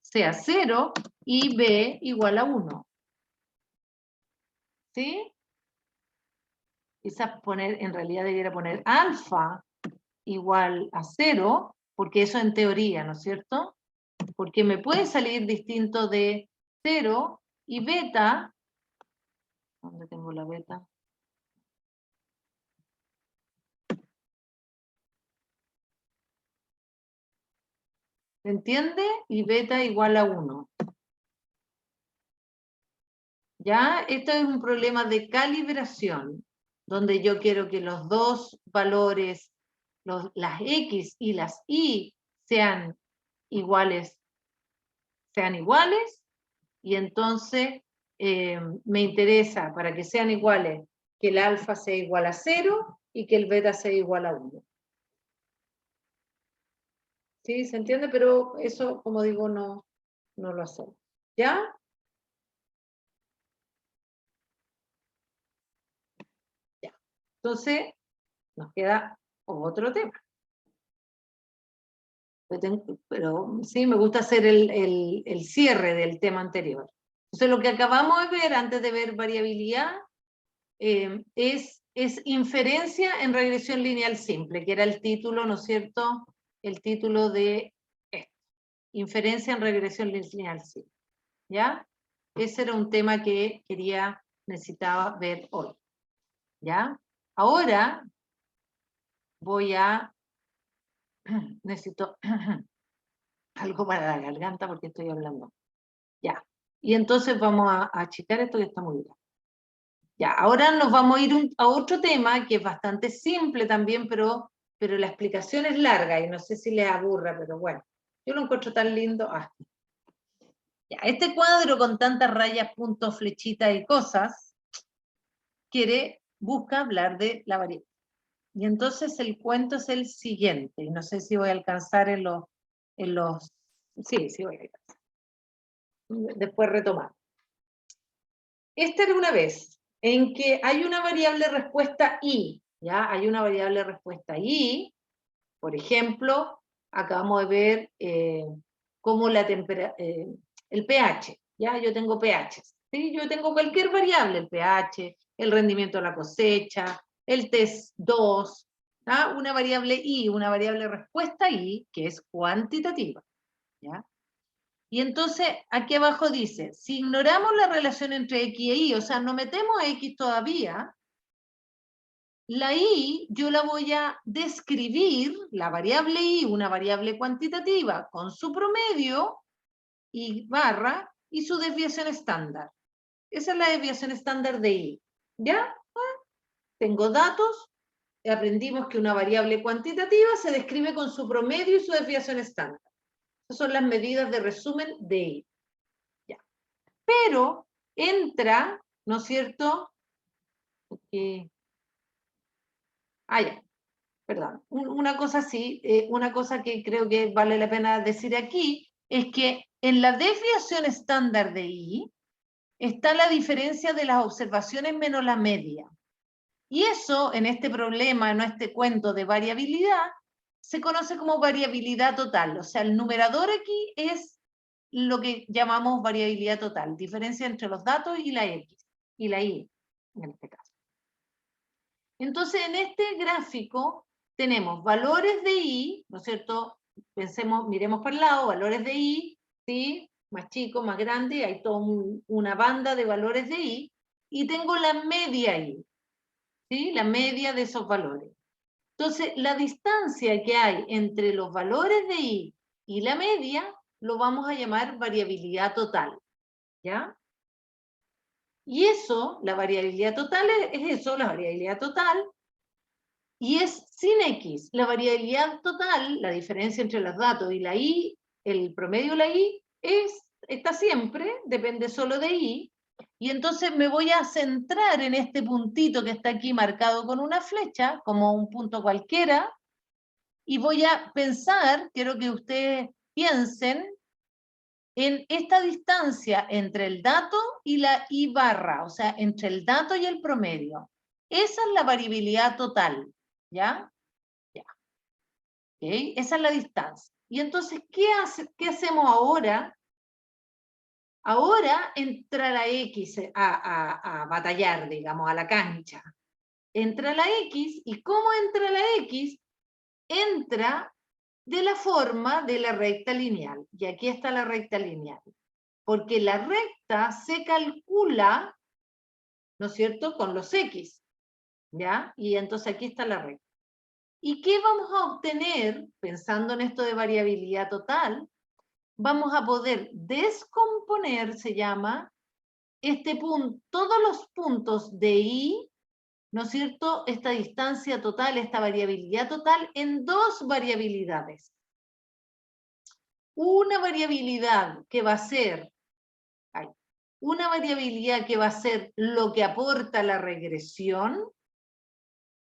sea 0 y B igual a 1. ¿Sí? Quizás en realidad debiera poner alfa igual a 0, porque eso en teoría, ¿no es cierto? Porque me puede salir distinto de 0 y beta. ¿Dónde tengo la beta? ¿Se entiende? Y beta igual a 1. ¿Ya? Esto es un problema de calibración, donde yo quiero que los dos valores, las X y las Y, sean iguales, y entonces me interesa, para que sean iguales, que el alfa sea igual a 0 y que el beta sea igual a 1. ¿Sí? ¿Se entiende? Pero eso, como digo, no lo hacemos. ¿Ya? Ya. Entonces, nos queda otro tema. Pero sí, me gusta hacer el cierre del tema anterior. Entonces, lo que acabamos de ver antes de ver variabilidad es inferencia en regresión lineal simple, que era el título, ¿no es cierto? El título de esto. Inferencia en regresión lineal simple. ¿Ya? Ese era un tema que necesitaba ver hoy. ¿Ya? Ahora necesito algo para la garganta porque estoy hablando. Ya. Y entonces vamos a achicar esto que está muy bien. Ya, ahora nos vamos a ir a otro tema que es bastante simple también, pero la explicación es larga y no sé si les aburra, pero bueno, yo lo encuentro tan lindo. Ya, este cuadro con tantas rayas, puntos, flechitas y cosas, busca hablar de la variable. Y entonces el cuento es el siguiente, y no sé si voy a alcanzar en los sí voy a alcanzar. Después retomar. Esta era una vez en que hay una variable respuesta i, ¿ya? Hay una variable respuesta i, por ejemplo, acabamos de ver cómo el pH, ¿ya? Yo tengo pH, ¿sí? Yo tengo cualquier variable, el pH, el rendimiento de la cosecha, el test 2, ¿ya? Una variable i, una variable respuesta i, que es cuantitativa, ¿ya? Y entonces, aquí abajo dice, si ignoramos la relación entre X e Y, o sea, no metemos a X todavía, la Y yo la voy a describir, la variable Y, una variable cuantitativa, con su promedio, y barra, y su desviación estándar. Esa es la desviación estándar de Y. ¿Ya? Tengo datos, aprendimos que una variable cuantitativa se describe con su promedio y su desviación estándar. Esas son las medidas de resumen de Y. Pero entra, ¿no es cierto? Ya, perdón. Una cosa sí, una cosa que creo que vale la pena decir aquí, es que en la desviación estándar de I está la diferencia de las observaciones menos la media. Y eso, en este problema, en este cuento de variabilidad, se conoce como variabilidad total. O sea, el numerador aquí es lo que llamamos variabilidad total, diferencia entre los datos y la X, y la Y, en este caso. Entonces, en este gráfico tenemos valores de I, ¿no es cierto? Pensemos, miremos para el lado, valores de I, ¿sí? Más chico, más grande, hay toda una banda de valores de I, y tengo la media I, ¿sí? La media de esos valores. Entonces, la distancia que hay entre los valores de I y la media, lo vamos a llamar variabilidad total, ¿ya? Y eso, la variabilidad total es eso, la variabilidad total, y es sin X. La variabilidad total, la diferencia entre los datos y la Y, el promedio de la Y, está siempre, depende solo de Y, y entonces me voy a centrar en este puntito que está aquí marcado con una flecha, como un punto cualquiera, y voy a pensar, quiero que ustedes piensen, en esta distancia entre el dato y la I barra, o sea, entre el dato y el promedio. Esa es la variabilidad total, ¿ya? Ya. ¿Okay? Esa es la distancia. Y entonces, ¿qué hacemos ahora? Ahora entra la X a batallar, digamos, a la cancha. Entra la X, ¿y cómo entra la X? Entra de la forma de la recta lineal. Y aquí está la recta lineal. Porque la recta se calcula, ¿no es cierto?, con los X, ¿ya? Y entonces aquí está la recta. ¿Y qué vamos a obtener, pensando en esto de variabilidad total? Vamos a poder descomponer, se llama, este punto, todos los puntos de I, ¿no es cierto?, esta distancia total, esta variabilidad total, en dos variabilidades. Una variabilidad que va a ser una variabilidad que va a ser lo que aporta la regresión,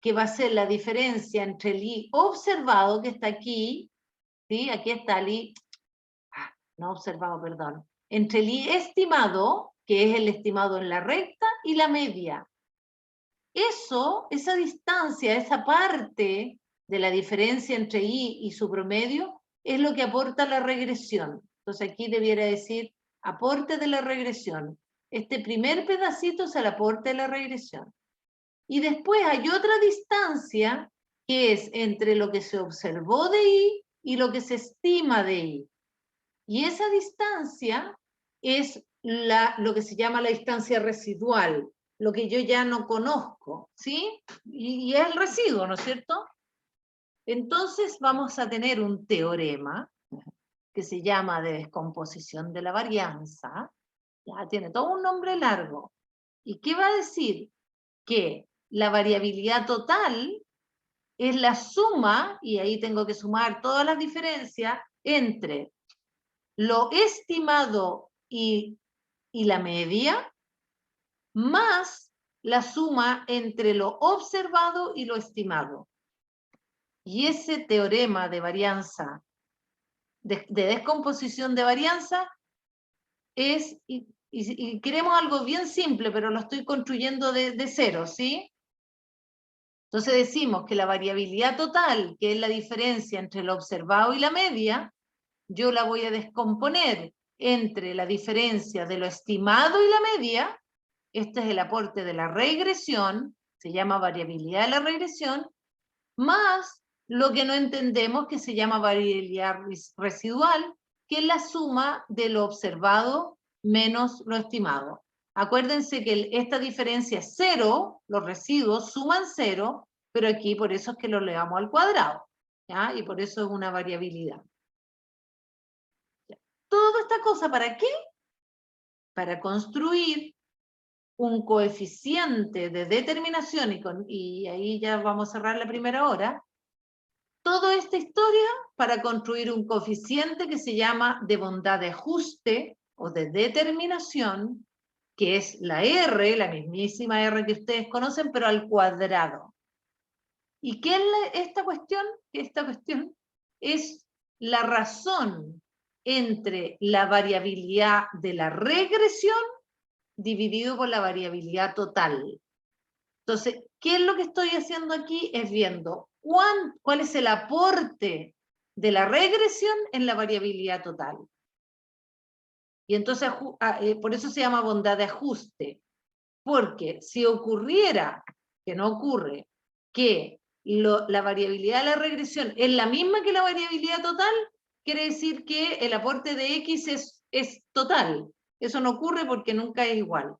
que va a ser la diferencia entre el I observado, que está aquí, ¿sí? Aquí está el I, no observado, perdón, entre el I estimado, que es el estimado en la recta, y la media. Esa distancia, esa parte de la diferencia entre I y su promedio, es lo que aporta la regresión. Entonces aquí debiera decir aporte de la regresión. Este primer pedacito es el aporte de la regresión. Y después hay otra distancia que es entre lo que se observó de I y lo que se estima de I. Y esa distancia es lo que se llama la distancia residual, lo que yo ya no conozco, ¿sí? Y es el residuo, ¿no es cierto? Entonces vamos a tener un teorema que se llama de descomposición de la varianza, ya tiene todo un nombre largo. ¿Y qué va a decir? Que la variabilidad total es la suma, y ahí tengo que sumar todas las diferencias, entre lo estimado y la media, más la suma entre lo observado y lo estimado. Y ese teorema de varianza, de descomposición de varianza, es, y queremos algo bien simple, pero lo estoy construyendo de cero, ¿sí? Entonces decimos que la variabilidad total, que es la diferencia entre lo observado y la media, yo la voy a descomponer entre la diferencia de lo estimado y la media. Este es el aporte de la regresión, se llama variabilidad de la regresión, más lo que no entendemos, que se llama variabilidad residual, que es la suma de lo observado menos lo estimado. Acuérdense que esta diferencia es cero, los residuos suman cero, pero aquí por eso es que lo elevamos al cuadrado, ¿ya? Y por eso es una variabilidad. Toda esta cosa, ¿para qué? Para construir un coeficiente de determinación, y ahí ya vamos a cerrar la primera hora, toda esta historia para construir un coeficiente que se llama de bondad de ajuste o de determinación, que es la R, la mismísima R que ustedes conocen, pero al cuadrado. ¿Y qué es esta cuestión? Esta cuestión es la razón entre la variabilidad de la regresión dividido por la variabilidad total. Entonces, ¿qué es lo que estoy haciendo aquí? Es viendo cuál es el aporte de la regresión en la variabilidad total. Y entonces, por eso se llama bondad de ajuste. Porque si ocurriera, que no ocurre, que la variabilidad de la regresión es la misma que la variabilidad total, quiere decir que el aporte de X es total. Eso no ocurre porque nunca es igual.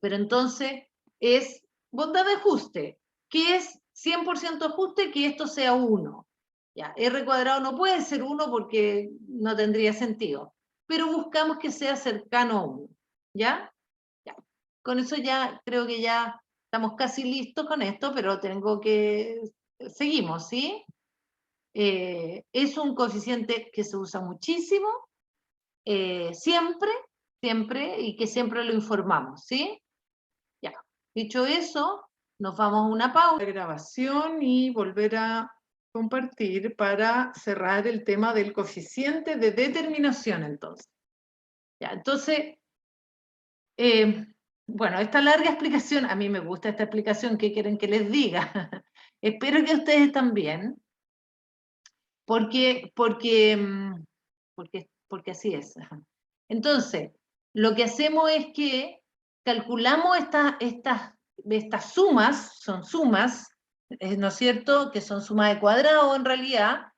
Pero entonces es bondad de ajuste, que es 100% ajuste que esto sea 1. Ya, R cuadrado no puede ser 1 porque no tendría sentido, pero buscamos que sea cercano a 1. ¿Ya? Ya. Con eso ya creo que ya estamos casi listos con esto, pero tengo que... Seguimos, ¿sí? Es un coeficiente que se usa muchísimo, siempre, y que siempre lo informamos, ¿sí? Ya, dicho eso, nos vamos a una pausa de grabación y volver a compartir para cerrar el tema del coeficiente de determinación, entonces. Ya, entonces, bueno, esta larga explicación, a mí me gusta esta explicación, ¿qué quieren que les diga? Espero que ustedes también, porque así es. Entonces, lo que hacemos es que calculamos estas sumas, son sumas, ¿no es cierto? Que son sumas de cuadrado en realidad,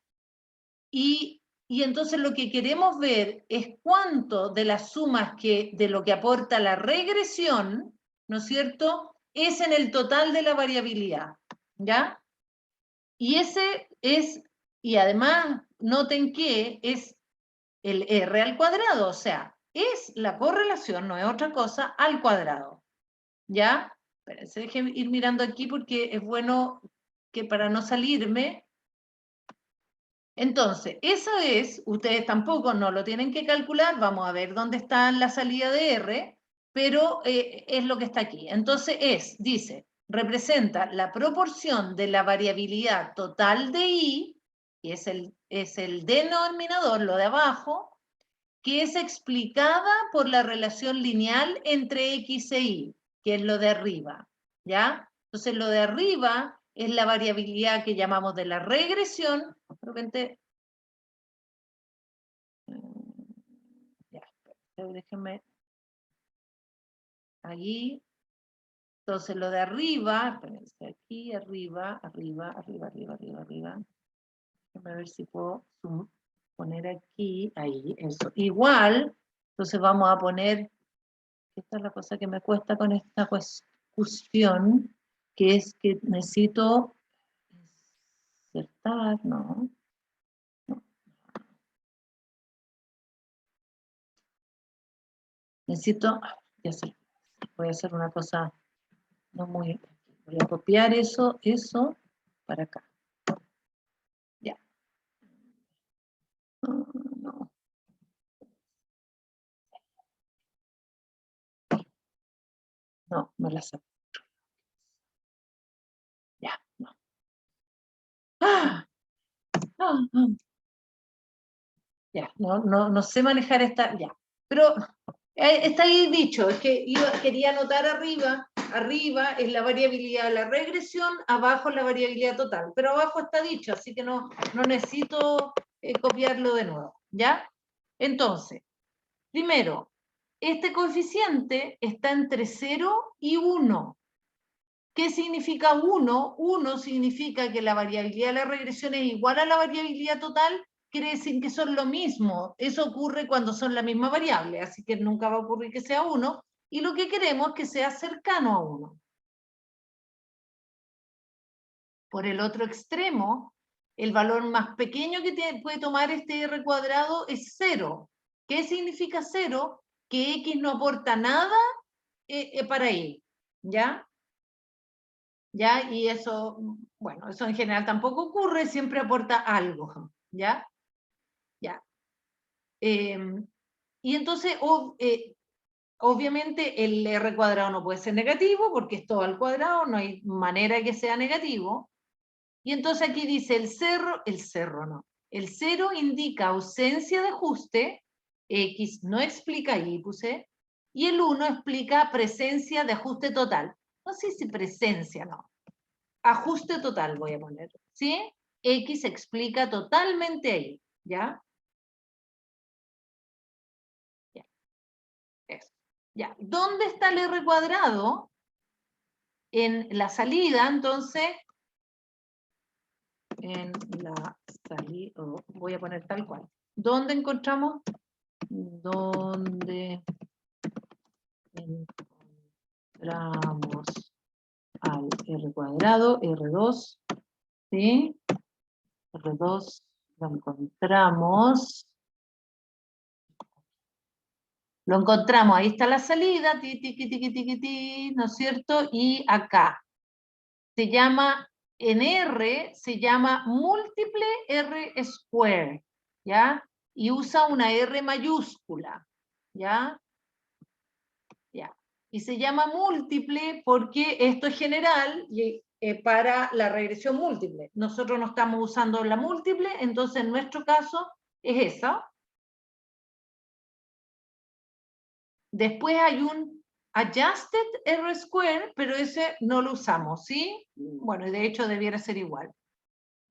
y entonces lo que queremos ver es cuánto de las sumas de lo que aporta la regresión, ¿no es cierto?, es en el total de la variabilidad, ¿ya? Y ese es, y además noten que es el R al cuadrado, o sea, es la correlación, no es otra cosa, al cuadrado. ¿Ya? Espérense, déjenme ir mirando aquí porque es bueno que para no salirme. Entonces, eso es, ustedes tampoco no lo tienen que calcular, vamos a ver dónde está la salida de R, pero es lo que está aquí. Entonces dice, representa la proporción de la variabilidad total de I, que es el denominador, lo de abajo, que es explicada por la relación lineal entre X e Y, que es lo de arriba, ¿ya? Entonces lo de arriba es la variabilidad que llamamos de la regresión. De repente, ya, déjenme, ahí. Entonces lo de arriba, espérense, aquí, arriba, arriba, arriba, arriba, arriba, arriba. Déjenme ver si puedo poner aquí, ahí, eso. Igual, entonces vamos a poner, esta es la cosa que me cuesta con esta cuestión, que es que necesito insertar, no. necesito, ya sé, voy a hacer una cosa no muy, voy a copiar eso para acá. Ya. No. No, no la saco. Ya, no. ¡Ah! Ya, no sé manejar esta, ya. Pero está ahí dicho, es que quería anotar arriba es la variabilidad de la regresión, abajo es la variabilidad total, pero abajo está dicho, así que no necesito copiarlo de nuevo, ¿ya? Entonces, primero, este coeficiente está entre 0 y 1. ¿Qué significa 1? 1 significa que la variabilidad de la regresión es igual a la variabilidad total, quiere decir que son lo mismo. Eso ocurre cuando son la misma variable, así que nunca va a ocurrir que sea 1, y lo que queremos es que sea cercano a 1. Por el otro extremo, el valor más pequeño que puede tomar este r cuadrado es 0. ¿Qué significa 0? Que x no aporta nada para y, ¿ya? ¿Ya? Y eso, bueno, eso en general tampoco ocurre, siempre aporta algo, ¿ya? Ya. Y entonces, obviamente, el r cuadrado no puede ser negativo, porque es todo al cuadrado, no hay manera que sea negativo. Y entonces aquí dice el 0 indica ausencia de ajuste, x no explica y puse, y el 1 explica presencia de ajuste total. No sé si presencia, no. Ajuste total voy a poner, ¿sí? X explica totalmente ahí, ¿ya? Ya, eso. Ya, ¿dónde está el r cuadrado? En la salida, entonces, en la salida, voy a poner tal cual. ¿Dónde encontramos? ¿Dónde encontramos al r cuadrado? R2, ¿sí? R2 lo encontramos. Lo encontramos, ahí está la salida, ¿no es cierto? Y acá, se llama, en R, se llama múltiple R square, ¿ya? Y usa una R mayúscula, ¿ya? Ya. Y se llama múltiple porque esto es general y, para la regresión múltiple. Nosotros no estamos usando la múltiple, entonces en nuestro caso es esa. Después hay un adjusted R-square, pero ese no lo usamos, ¿sí? Bueno, y de hecho debiera ser igual.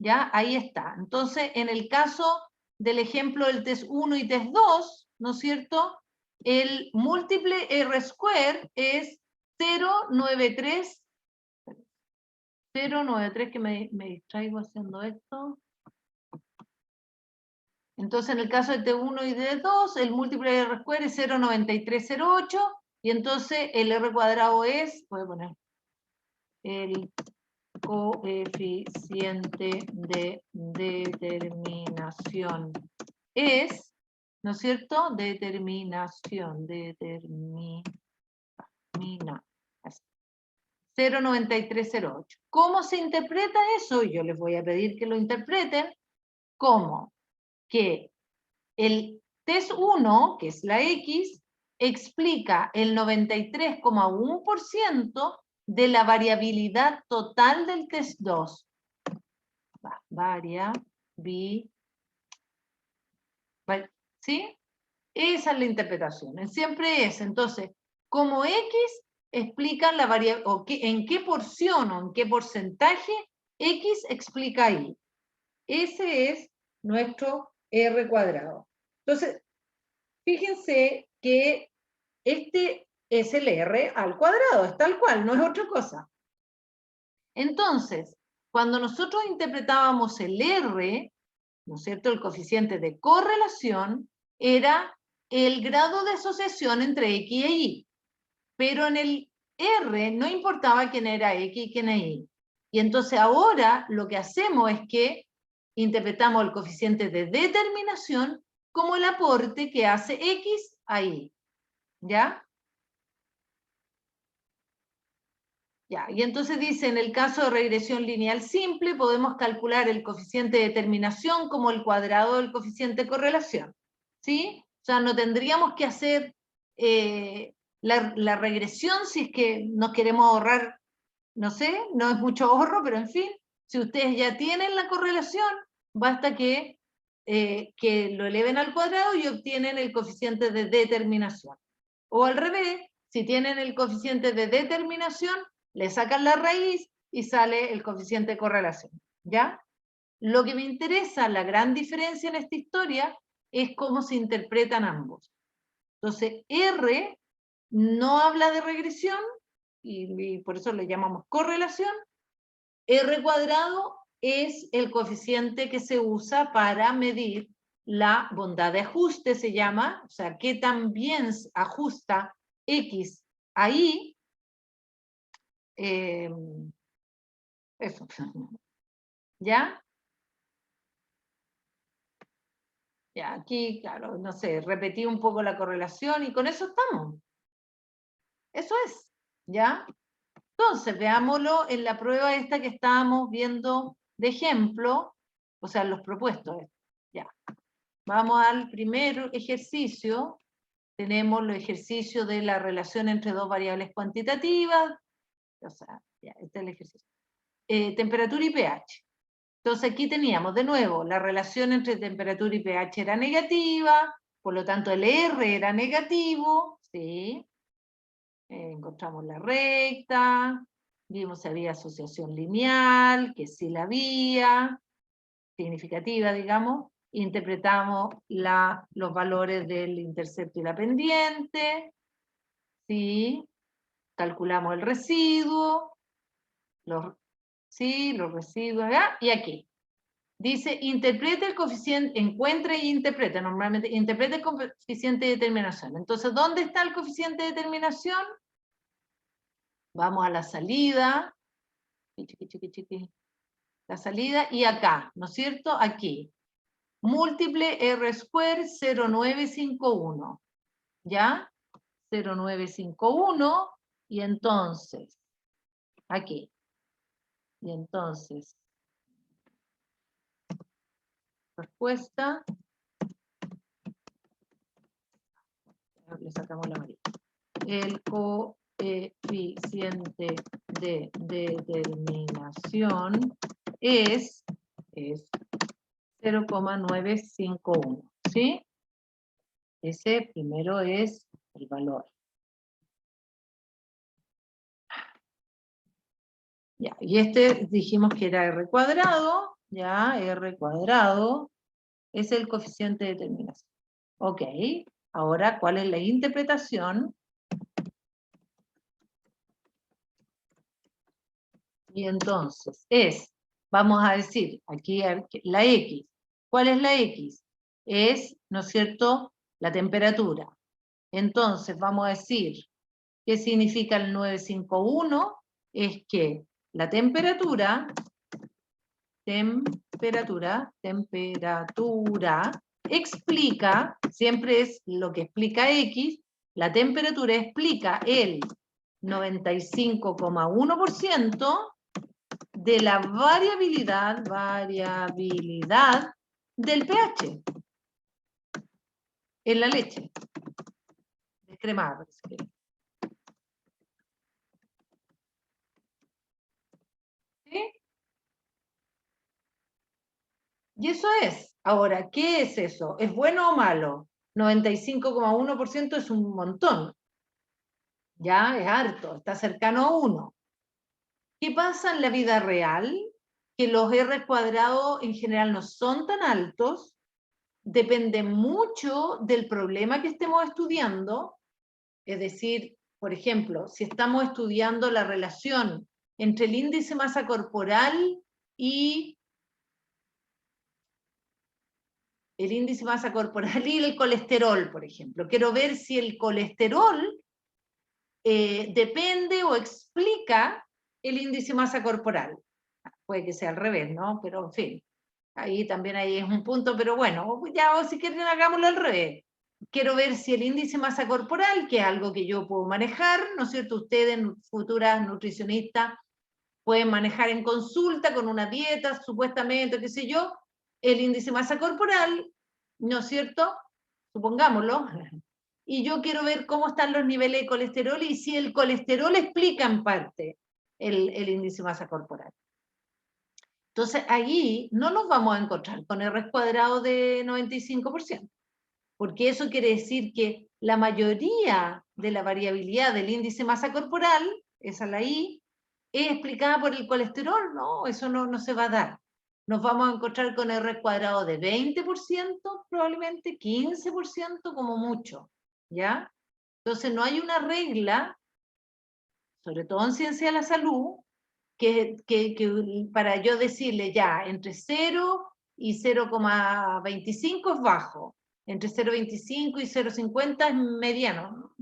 ¿Ya? Ahí está. Entonces, en el caso del ejemplo del test 1 y test 2, ¿no es cierto? El múltiple R-square es 0,93. 0,93, que me distraigo haciendo esto. Entonces, en el caso de T1 y T2, el múltiplo de R-square es 0,9308, y entonces el R cuadrado es, voy a poner, el coeficiente de determinación es, ¿no es cierto? Determinación, 0,9308. ¿Cómo se interpreta eso? Yo les voy a pedir que lo interpreten como que el test 1, que es la X, explica el 93,1% de la variabilidad total del test 2. ¿Sí? Esa es la interpretación. Siempre es. Entonces, como X explica la variabilidad, o en qué porción o en qué porcentaje X explica Y. Ese es nuestro R cuadrado. Entonces, fíjense que este es el R al cuadrado, es tal cual, no es otra cosa. Entonces, cuando nosotros interpretábamos el R, ¿no es cierto?, el coeficiente de correlación, era el grado de asociación entre X e Y. Pero en el R no importaba quién era X y quién era Y. Y entonces ahora lo que hacemos es que interpretamos el coeficiente de determinación como el aporte que hace X a Y. ¿Ya? Ya, y entonces dice, en el caso de regresión lineal simple, podemos calcular el coeficiente de determinación como el cuadrado del coeficiente de correlación, ¿sí? O sea, no tendríamos que hacer la regresión si es que nos queremos ahorrar, no sé, no es mucho ahorro, pero en fin, si ustedes ya tienen la correlación, basta que lo eleven al cuadrado y obtienen el coeficiente de determinación. O al revés, si tienen el coeficiente de determinación, le sacan la raíz y sale el coeficiente de correlación, ¿ya? Lo que me interesa, la gran diferencia en esta historia, es cómo se interpretan ambos. Entonces, R no habla de regresión, y por eso le llamamos correlación. R cuadrado es el coeficiente que se usa para medir la bondad de ajuste, se llama, o sea, qué tan bien ajusta X a Y. Eso. ¿Ya? Ya, aquí, claro, no sé, repetí un poco la correlación y con eso estamos. Eso es, ¿ya? Entonces, veámoslo en la prueba esta que estábamos viendo de ejemplo, o sea, los propuestos. Ya. Vamos al primer ejercicio. Tenemos los ejercicios de la relación entre dos variables cuantitativas. O sea, ya, este es el ejercicio. Temperatura y pH. Entonces aquí teníamos de nuevo la relación entre temperatura y pH era negativa, por lo tanto el R era negativo, ¿sí? Encontramos la recta, vimos si había asociación lineal, que sí la había, significativa, digamos, interpretamos los valores del intercepto y la pendiente, ¿sí? Calculamos el residuo, los residuos, ¿ya? Y aquí. Dice, interprete el coeficiente, encuentre e interprete, normalmente, interprete el coeficiente de determinación. Entonces, ¿dónde está el coeficiente de determinación? Vamos a la salida, la salida, y acá, ¿no es cierto? Aquí, múltiple R square 0951, ¿ya? 0951, y entonces, aquí, y entonces, respuesta, le sacamos la amarilla. El coeficiente de determinación es 0,951, ¿sí? Ese primero es el valor. Ya, y este dijimos que era R cuadrado, ya, R cuadrado es el coeficiente de determinación. Ok, ahora, ¿cuál es la interpretación? Y entonces vamos a decir, aquí la X. ¿Cuál es la X? Es, ¿no es cierto?, la temperatura. Entonces vamos a decir, ¿qué significa el 951? Es que la temperatura explica, siempre es lo que explica X, la temperatura explica el 95,1% de la variabilidad del pH en la leche descremada. ¿Sí? Y eso es. Ahora, ¿qué es eso? ¿Es bueno o malo? 95,1% es un montón. Ya, es harto, está cercano a 1. ¿Qué pasa en la vida real? Que los R cuadrados en general no son tan altos, depende mucho del problema que estemos estudiando, es decir, por ejemplo, si estamos estudiando la relación entre el índice masa corporal y el colesterol, por ejemplo. Quiero ver si el colesterol depende o explica el índice masa corporal. Puede que sea al revés, ¿no? Pero en fin, ahí también es un punto, pero bueno, ya o si quieren hagámoslo al revés. quiero ver si el índice masa corporal, que es algo que yo puedo manejar, ¿no es cierto? Ustedes, futuras nutricionistas, pueden manejar en consulta con una dieta, supuestamente, qué sé yo, el índice masa corporal, ¿no es cierto? Supongámoslo. Y yo quiero ver cómo están los niveles de colesterol y si el colesterol explica en parte el índice masa corporal. Entonces, allí no nos vamos a encontrar con R cuadrado de 95%, porque eso quiere decir que la mayoría de la variabilidad del índice masa corporal, esa la I, es explicada por el colesterol. No, eso no se va a dar. Nos vamos a encontrar con R cuadrado de 20%, probablemente 15% como mucho, ¿ya? Entonces no hay una regla, sobre todo en ciencia de la salud, que para yo decirle ya, entre 0 y 0,25 es bajo, entre 0,25 y 0,50 es mediano.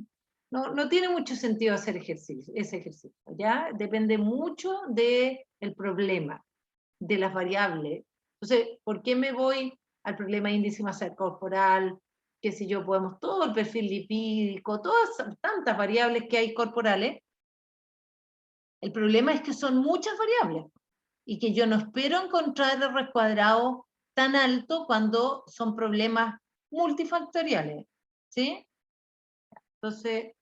No tiene mucho sentido hacer ese ejercicio, ¿ya? Depende mucho del problema, de las variables. Entonces, ¿por qué me voy al problema de índice masa corporal? Qué sé yo, podemos todo el perfil lipídico, todas tantas variables que hay corporales. El problema es que son muchas variables y que yo no espero encontrar el R cuadrado tan alto cuando son problemas multifactoriales, ¿sí? Entonces,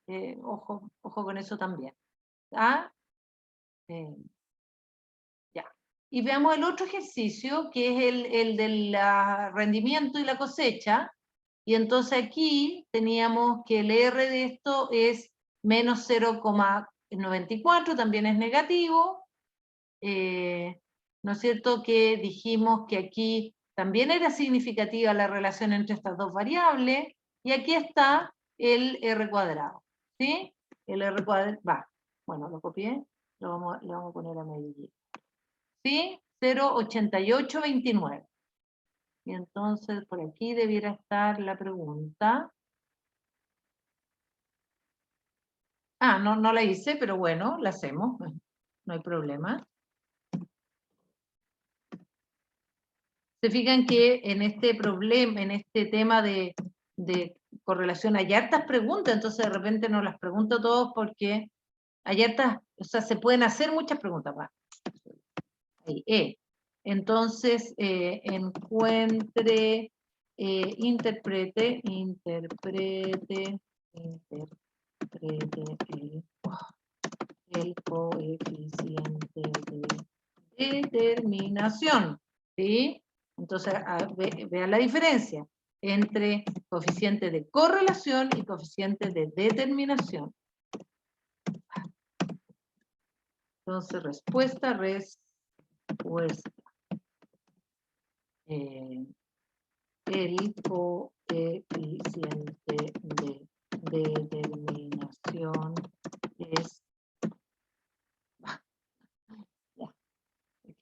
ojo con eso también. ¿Ah? Ya. Y veamos el otro ejercicio, que es el del rendimiento y la cosecha. Y entonces aquí teníamos que el R de esto es menos 0,94, también es negativo. ¿No es cierto que dijimos que aquí también era significativa la relación entre estas dos variables? Y aquí está el R cuadrado, ¿sí? El R cuadrado, va, bueno, lo copié, le vamos a poner a medir, ¿sí? 0,8829. Y entonces por aquí debiera estar la pregunta. Ah, no la hice, pero bueno, la hacemos, no hay problema. Se fijan que en este problema, en este tema de correlación hay hartas preguntas, entonces de repente no las pregunto todos porque hay hartas, o sea, se pueden hacer muchas preguntas más. Ahí, entonces, encuentre, interprete el coeficiente de determinación, ¿sí? Entonces, vean la diferencia entre coeficiente de correlación y coeficiente de determinación. Entonces, respuesta. El coeficiente de determinación es...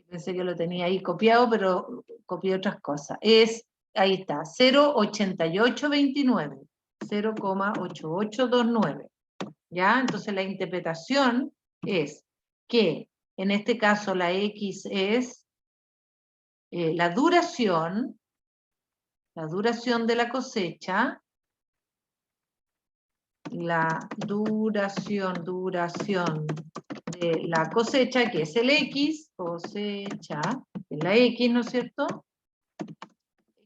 Pensé que lo tenía ahí copiado, pero copié otras cosas. Ahí está, 0,8829, 0,8829. ¿Ya? Entonces la interpretación es que en este caso la X es la duración de la cosecha, la duración de la cosecha, que es el X, cosecha, que es la X, ¿no es cierto?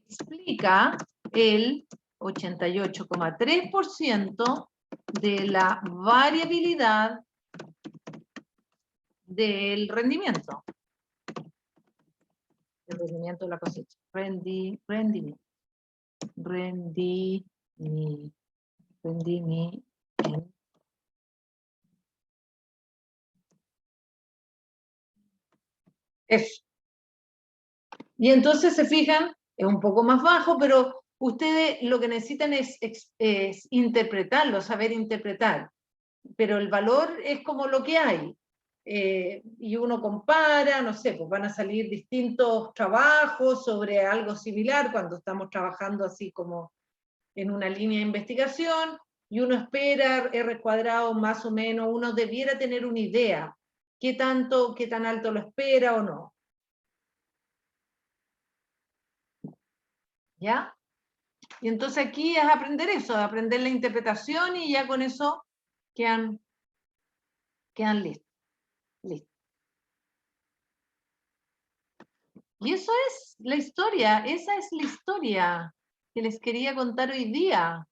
Explica el 88,3% de la variabilidad del rendimiento. El rendimiento de la cosecha. Rendimiento. Eso. Y entonces se fijan, es un poco más bajo, pero ustedes lo que necesitan es interpretarlo, saber interpretar. Pero el valor es como lo que hay. Y uno compara, no sé, pues van a salir distintos trabajos sobre algo similar cuando estamos trabajando así como en una línea de investigación, y uno espera R cuadrado más o menos, uno debiera tener una idea, qué tan alto lo espera o no. ¿Ya? Y entonces aquí es aprender eso, aprender la interpretación y ya con eso quedan listos. Listo. Y eso es la historia, esa es la historia que les quería contar hoy día.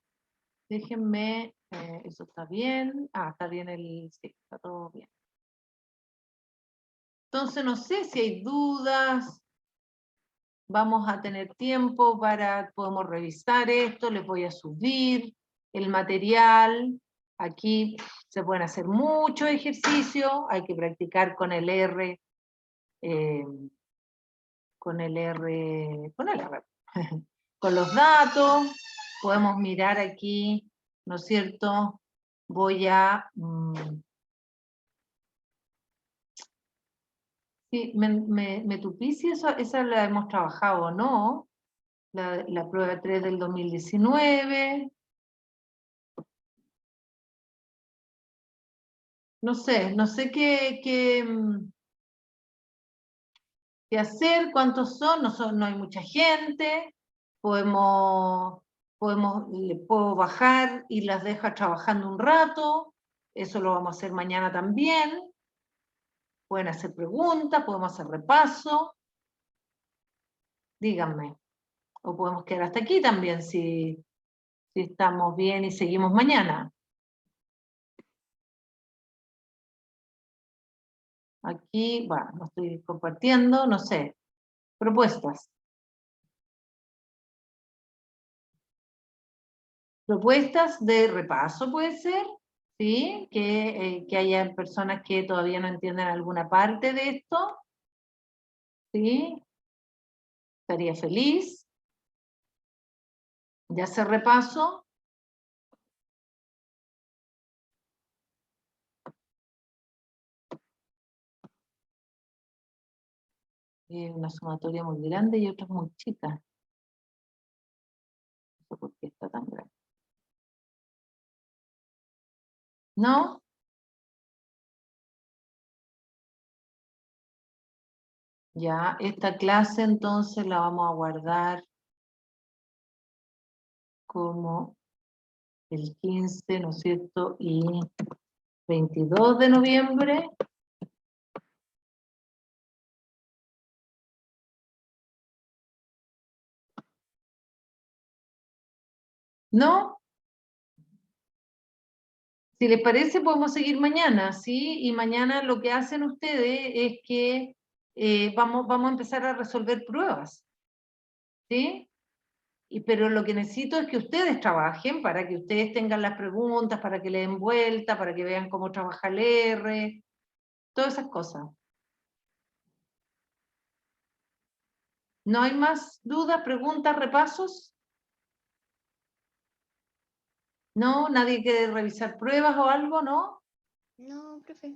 Déjenme, eso está bien. Ah, está bien sí, está todo bien. Entonces no sé si hay dudas. Vamos a tener tiempo podemos revisar esto, les voy a subir el material. Aquí se pueden hacer muchos ejercicios, hay que practicar con el R, con el R, con los datos. Podemos mirar aquí, ¿no es cierto? Voy a... sí, me tupí si esa la hemos trabajado o no. La prueba 3 del 2019. No sé qué hacer, cuántos son, no hay mucha gente, le puedo bajar y las dejo trabajando un rato, eso lo vamos a hacer mañana también. Pueden hacer preguntas, podemos hacer repaso, díganme. O podemos quedar hasta aquí también si estamos bien y seguimos mañana. Aquí, bueno, no estoy compartiendo, no sé. Propuestas. Propuestas de repaso puede ser, ¿sí? Que haya personas que todavía no entiendan alguna parte de esto, ¿sí? Estaría feliz. Ya se repaso. Una sumatoria muy grande y otras muy chicas. No sé por qué está tan grande. ¿No? Ya, esta clase entonces la vamos a guardar como el 15, ¿no es cierto? Y 22 de noviembre. ¿No? Si les parece, podemos seguir mañana, ¿sí? Y mañana lo que hacen ustedes es que vamos a empezar a resolver pruebas, ¿sí? Pero lo que necesito es que ustedes trabajen para que ustedes tengan las preguntas, para que le den vuelta, para que vean cómo trabaja el R, todas esas cosas. ¿No hay más dudas, preguntas, repasos? ¿No? ¿Nadie quiere revisar pruebas o algo, no? No, profe.